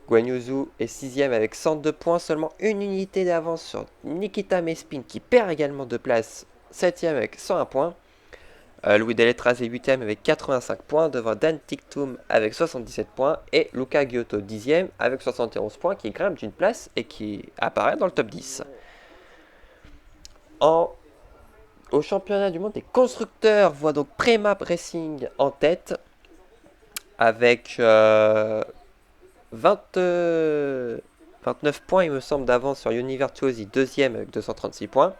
Guan Yu est 6ème avec 102 points, seulement une unité d'avance sur Nikita Mespin qui perd également 2 places, 7ème avec 101 points. Louis Deletraz est 8ème avec 85 points devant Dan Tiktum avec 77 points et Luca Giotto 10ème avec 71 points qui grimpe d'une place et qui apparaît dans le top 10. Au championnat du monde des constructeurs, voit donc Prema Racing en tête avec 29 points il me semble d'avance sur Univirtuosi 2ème avec 236 points.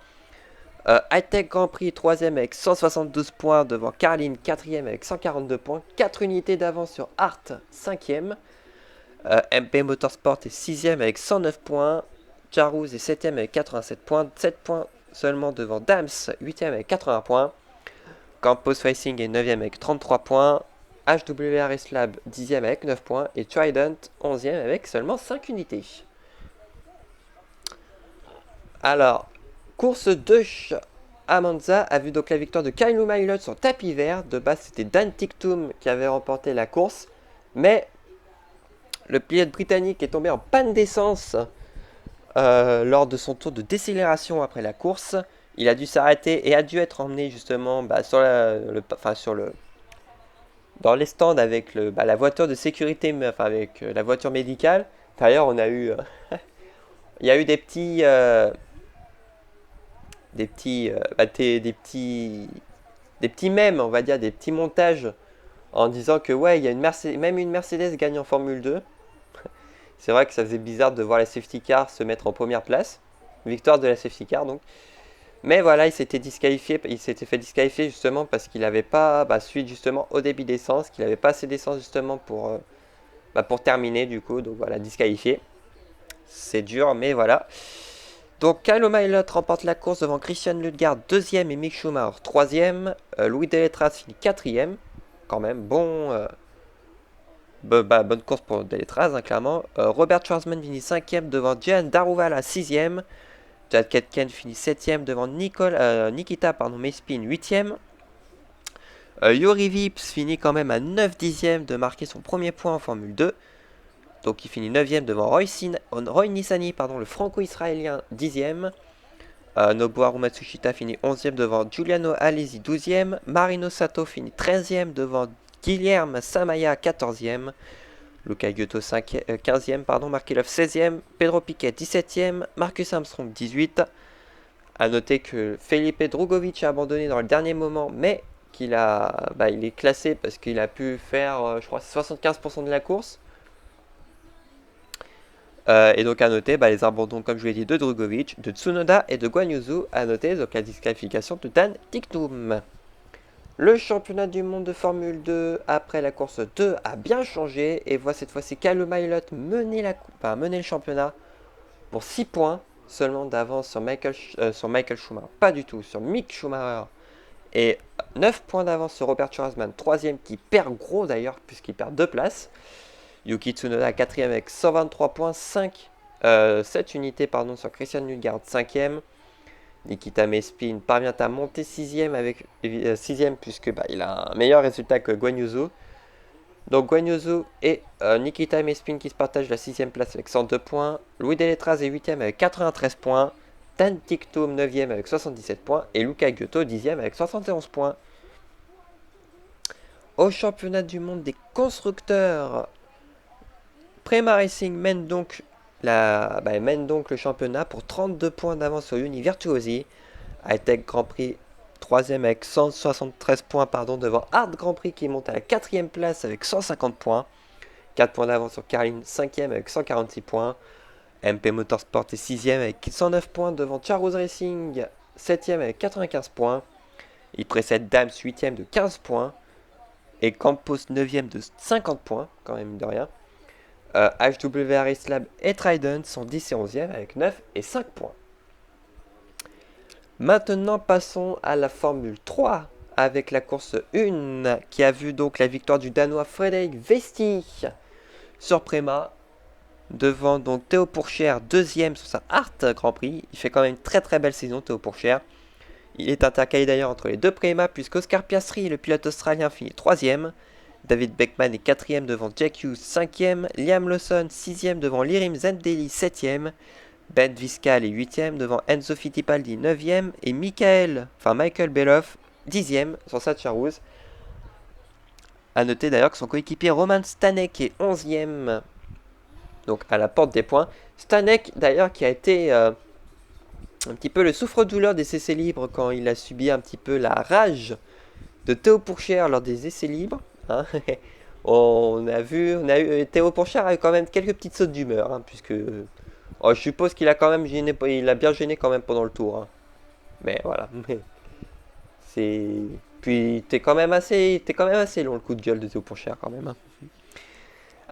Hightech Grand Prix 3ème avec 172 points devant Carlin 4ème avec 142 points, 4 unités d'avance sur Art 5ème. MP Motorsport est 6ème avec 109 points, Charouz est 7ème avec 87 points, 7 points seulement devant Dams 8ème avec 80 points. Campos Racing est 9ème avec 33 points, HWRS Lab 10ème avec 9 points et Trident 11ème avec seulement 5 unités. Alors, course 2 à Monza a vu donc la victoire de Kyle Mailot sur tapis vert. De base, c'était Dan Tiktum qui avait remporté la course. Mais le pilote britannique est tombé en panne d'essence lors de son tour de décélération après la course. Il a dû s'arrêter et a dû être emmené justement dans les stands avec la voiture de sécurité, avec la voiture médicale. D'ailleurs, on a eu... il y a eu des petits mèmes, on va dire, des petits montages en disant que ouais, il y a même une Mercedes gagne en Formule 2. C'est vrai que ça faisait bizarre de voir la safety car se mettre en première place. Victoire de la safety car donc. Mais voilà, il s'était fait disqualifier justement parce qu'il n'avait pas suivi justement au débit d'essence, qu'il n'avait pas assez d'essence justement pour terminer du coup. Donc voilà, disqualifié. C'est dur, mais voilà. Donc Kyle Mailot remporte la course devant Christian Lundgaard 2ème et Mick Schumacher 3ème. Louis Deletraz finit 4ème. Quand même, bonne course pour Deletraz, clairement. Robert Schwarzman finit 5ème devant Gian Daruvala 6ème. Chad Ketken finit 7ème devant Nikita Mespin 8ème. Yuri Vips finit quand même à 9 dixièmes de marquer son premier point en Formule 2. Donc il finit 9ème devant Roy Nissany, le franco-israélien 10ème. Nobuharu Matsushita finit 11ème devant Giuliano Alesi 12ème. Marino Sato finit 13ème devant Guilherme Samaya 14ème. Luca Giotto 15ème, Markelov 16ème. Pedro Piquet 17ème. Marcus Armstrong 18. A noter que Felipe Drugovich a abandonné dans le dernier moment, mais il est classé parce qu'il a pu faire, je crois, 75% de la course. Et donc à noter les abandons, comme je l'ai dit, de Drugovich, de Tsunoda et de Guan Yu. À noter donc la disqualification de Dan Tiktum. Le championnat du monde de Formule 2 après la course 2 a bien changé et voit cette fois-ci Kyle Mailot mener le championnat pour 6 points seulement d'avance sur Michael Schumacher, pas du tout, sur Mick Schumacher, et 9 points d'avance sur Robert Schwarzman 3ème qui perd gros d'ailleurs puisqu'il perd 2 places. Yuki Tsunoda 4ème avec 123 points, 7 unités sur Christian Lundgaard 5ème. Nikita Mespin parvient à monter 6ème puisque il a un meilleur résultat que Guan Yu. Donc Guan Yu et Nikita Mespin qui se partagent la 6ème place avec 102 points. Louis Deletraz est 8ème avec 93 points. Dan Tiktum 9ème avec 77 points. Et Luca Giotto 10ème avec 71 points. Au championnat du monde des constructeurs, Prema Racing mène donc le championnat pour 32 points d'avance sur Univirtuosi. Hightech Grand Prix 3ème avec 173 points devant Art Grand Prix qui monte à la 4ème place avec 150 points. 4 points d'avance sur Carlin 5ème avec 146 points. MP Motorsport est 6ème avec 109 points devant Charouz Racing 7ème avec 95 points. Il précède Dams 8ème de 15 points. Et Campos 9ème de 50 points, quand même de rien. HWRS Lab et Trident sont 10 et 11e avec 9 et 5 points. Maintenant passons à la Formule 3 avec la course 1 qui a vu donc la victoire du Danois Frederik Vesti sur Prema devant donc Théo Pourchaire 2ème sur sa Art Grand Prix. Il fait quand même une très très belle saison Théo Pourchaire. Il est intercalé d'ailleurs entre les deux Prema puisqu'Oscar Piastri, le pilote australien, finit 3ème. David Beckman est 4ème devant Jack Hughes 5ème. Liam Lawson 6ème devant Lirim Zendeli 7ème. Ben Viscal est 8ème devant Enzo Fittipaldi 9ème. Et Michael Beloff 10ème sur sa Charouz. A noter d'ailleurs que son coéquipier Roman Stanek est 11ème. Donc à la porte des points. Stanek d'ailleurs qui a été un petit peu le souffre-douleur des essais libres quand il a subi un petit peu la rage de Théo Pourchère lors des essais libres. Hein. On a eu Théo Pourchère a eu quand même quelques petites sautes d'humeur, hein, puisque je suppose qu'il a quand même gêné, il a bien gêné quand même pendant le tour. Hein. Mais voilà. Puis t'es quand même assez long le coup de gueule de Théo Pourchère quand même. Hein.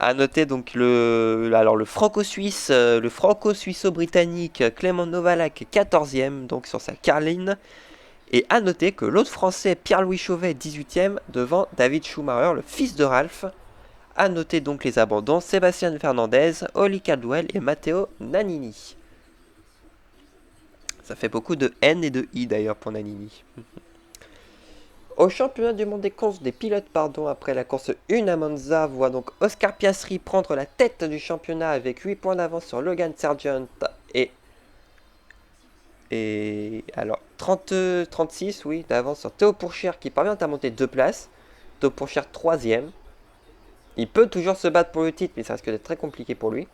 À noter donc le franco-suisse, le franco-suisso-britannique Clément Novalak 14ème donc sur sa Carline. Et à noter que l'autre français Pierre-Louis Chauvet 18ème devant David Schumacher, le fils de Ralph. À noter donc les abandons Sébastien Fernandez, Oli Caldwell et Matteo Nannini. Ça fait beaucoup de N et de I d'ailleurs pour Nannini. Au championnat du monde des pilotes, après la course 1 à Monza, voit donc Oscar Piastri prendre la tête du championnat avec 8 points d'avance sur Logan Sargent et alors 36 d'avance sur Théo Pourchère qui parvient à monter 2 places. Théo Pourchère 3ème. Il peut toujours se battre pour le titre, mais ça risque d'être très compliqué pour lui.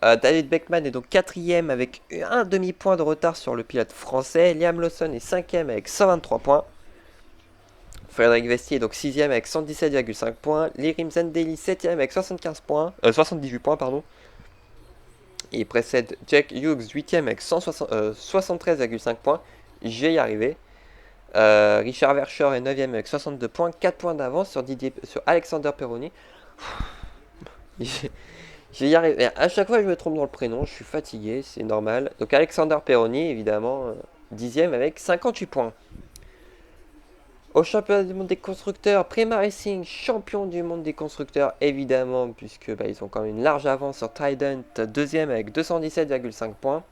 David Beckman est donc 4ème avec un demi-point de retard sur le pilote français. Liam Lawson est 5ème avec 123 points. Frédéric Vestier est donc 6ème avec 117,5 points. Lirim Zendeli 7ème avec 78 points. Il précède Jack Hughes 8ème avec 73,5 points. Je vais y arriver. Richard Verschoor est 9ème avec 62 points. 4 points d'avance sur Alexander Peroni. Je vais y arriver. À chaque fois je me trompe dans le prénom. Je suis fatigué, c'est normal. Donc Alexander Peroni évidemment 10ème avec 58 points. Au championnat du monde des constructeurs, Prema Racing, champion du monde des constructeurs, évidemment, puisque ils ont quand même une large avance sur Trident, 2ème avec 217,5 points.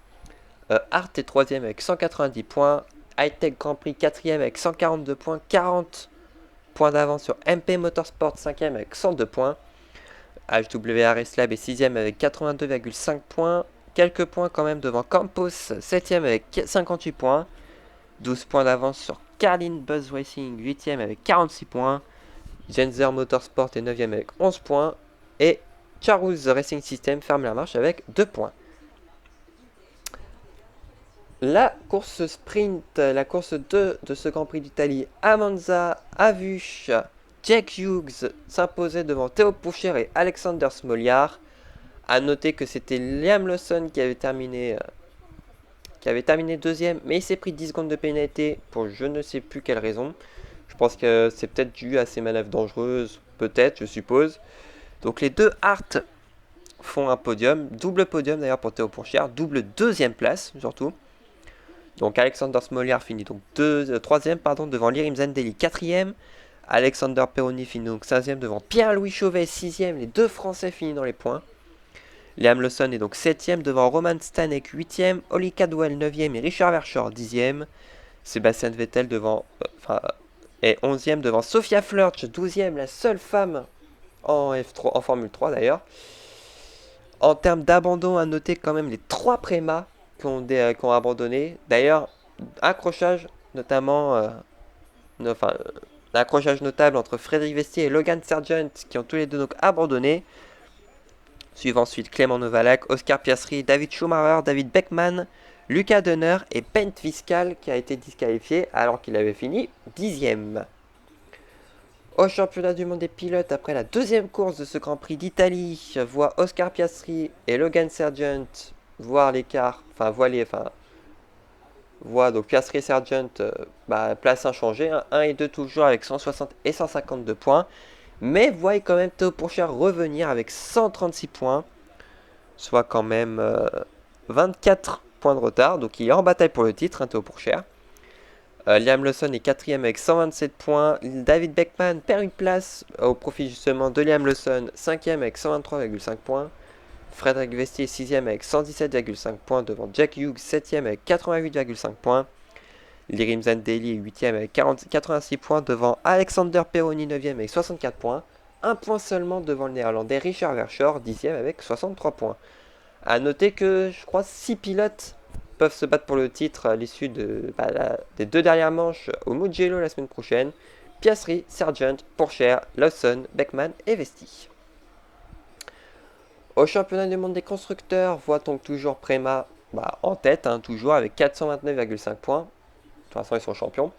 Art est 3ème avec 190 points. Hightech Grand Prix 4ème avec 142 points. 40 points d'avance sur MP Motorsport 5ème avec 102 points. HWRS Lab est 6ème avec 82,5 points. Quelques points quand même devant Campos, 7ème avec 58 points. 12 points d'avance sur Carlin Buzz Racing, 8ème avec 46 points. Genzer Motorsport est 9ème avec 11 points. Et Charouz Racing System ferme la marche avec 2 points. La course sprint, la course 2 de ce Grand Prix d'Italie à Monza a vu Jack Hughes s'imposer devant Théo Pourchère et Alexander Smolyar. A noter que c'était Liam Lawson qui avait terminé 2ème, mais il s'est pris 10 secondes de pénalité pour je ne sais plus quelle raison. Je pense que c'est peut-être dû à ses manœuvres dangereuses, peut-être, je suppose. Donc les deux Hart font un podium, double podium d'ailleurs pour Théo Pourchère, double 2ème place surtout. Donc Alexander Smolyar finit donc 3ème devant Lirim Zendeli 4ème. Alexander Peroni finit donc 5ème devant Pierre-Louis Chauvet 6ème. Les deux Français finissent dans les points. Liam Lawson est donc 7ème devant Roman Stanek 8ème. Oli Caldwell 9ème et Richard Verschoor 10ème. Sébastien Vettel est 11ème devant Sophia Flörsch 12ème, la seule femme en Formule 3 d'ailleurs. En termes d'abandon, à noter quand même les 3 Prema qui ont abandonné. D'ailleurs, accrochage notable entre Frédéric Vestier et Logan Sargent qui ont tous les deux donc abandonné. Suivent ensuite Clément Novalak, Oscar Piastri, David Schumacher, David Beckman, Lucas Denner et Bent Viscal qui a été disqualifié alors qu'il avait fini 10ème. Au championnat du monde des pilotes, après la deuxième course de ce Grand Prix d'Italie, voit Oscar Piastri et Logan Sargent voir donc Piastri et Sargent place inchangée, 1 et 2 toujours avec 160 et 152 points. Mais voyez quand même Théo Pourchère revenir avec 136 points, soit quand même 24 points de retard. Donc il est en bataille pour le titre, Théo Pourchère. Liam Lawson est 4ème avec 127 points. David Beckman perd une place au profit justement de Liam Lawson, 5ème avec 123,5 points. Frédéric Vestier 6ème avec 117,5 points devant Jack Hughes 7ème avec 88,5 points. Lirim Zandeli est 8ème avec 86 points devant Alexander Peroni 9ème avec 64 points. Un point seulement devant le néerlandais Richard Verschoor 10ème avec 63 points. A noter que je crois 6 pilotes peuvent se battre pour le titre à l'issue des 2 dernières manches au Mugello la semaine prochaine. Piastri, Sargent, Pourchaire, Lawson, Beckman et Vesti. Au championnat du monde des constructeurs, voit-on toujours Prema en tête, toujours avec 429,5 points. De toute façon, ils sont champions.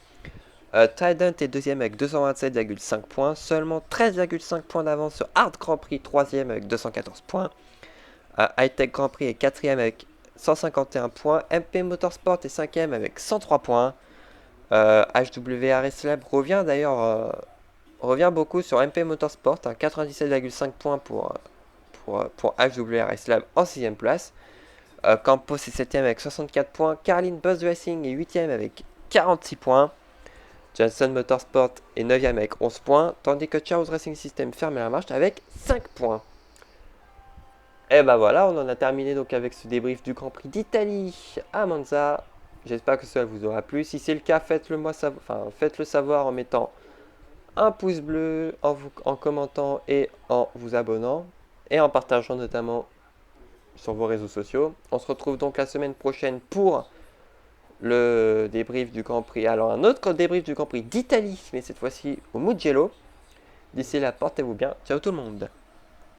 Trident est deuxième avec 227,5 points. Seulement 13,5 points d'avance sur Hard Grand Prix, troisième avec 214 points. Hightech Grand Prix est quatrième avec 151 points. MP Motorsport est cinquième avec 103 points. HWRS Lab revient beaucoup sur MP Motorsport, 97,5 points pour HWRS Lab en 6ème place. Campos est 7ème avec 64 points. Carlin Buzz Racing est 8ème avec 46 points. Johnson Motorsport est 9ème avec 11 points. Tandis que Chaos Racing System ferme la marche avec 5 points. Et ben voilà, on en a terminé donc avec ce débrief du Grand Prix d'Italie à Monza. J'espère que cela vous aura plu. Si c'est le cas, faites-le savoir en mettant un pouce bleu, en commentant et en vous abonnant. Et en partageant notamment sur vos réseaux sociaux. On se retrouve donc la semaine prochaine pour le débrief du Grand Prix. Alors un autre débrief du Grand Prix d'Italie, mais cette fois-ci au Mugello. D'ici là, portez-vous bien. Ciao tout le monde.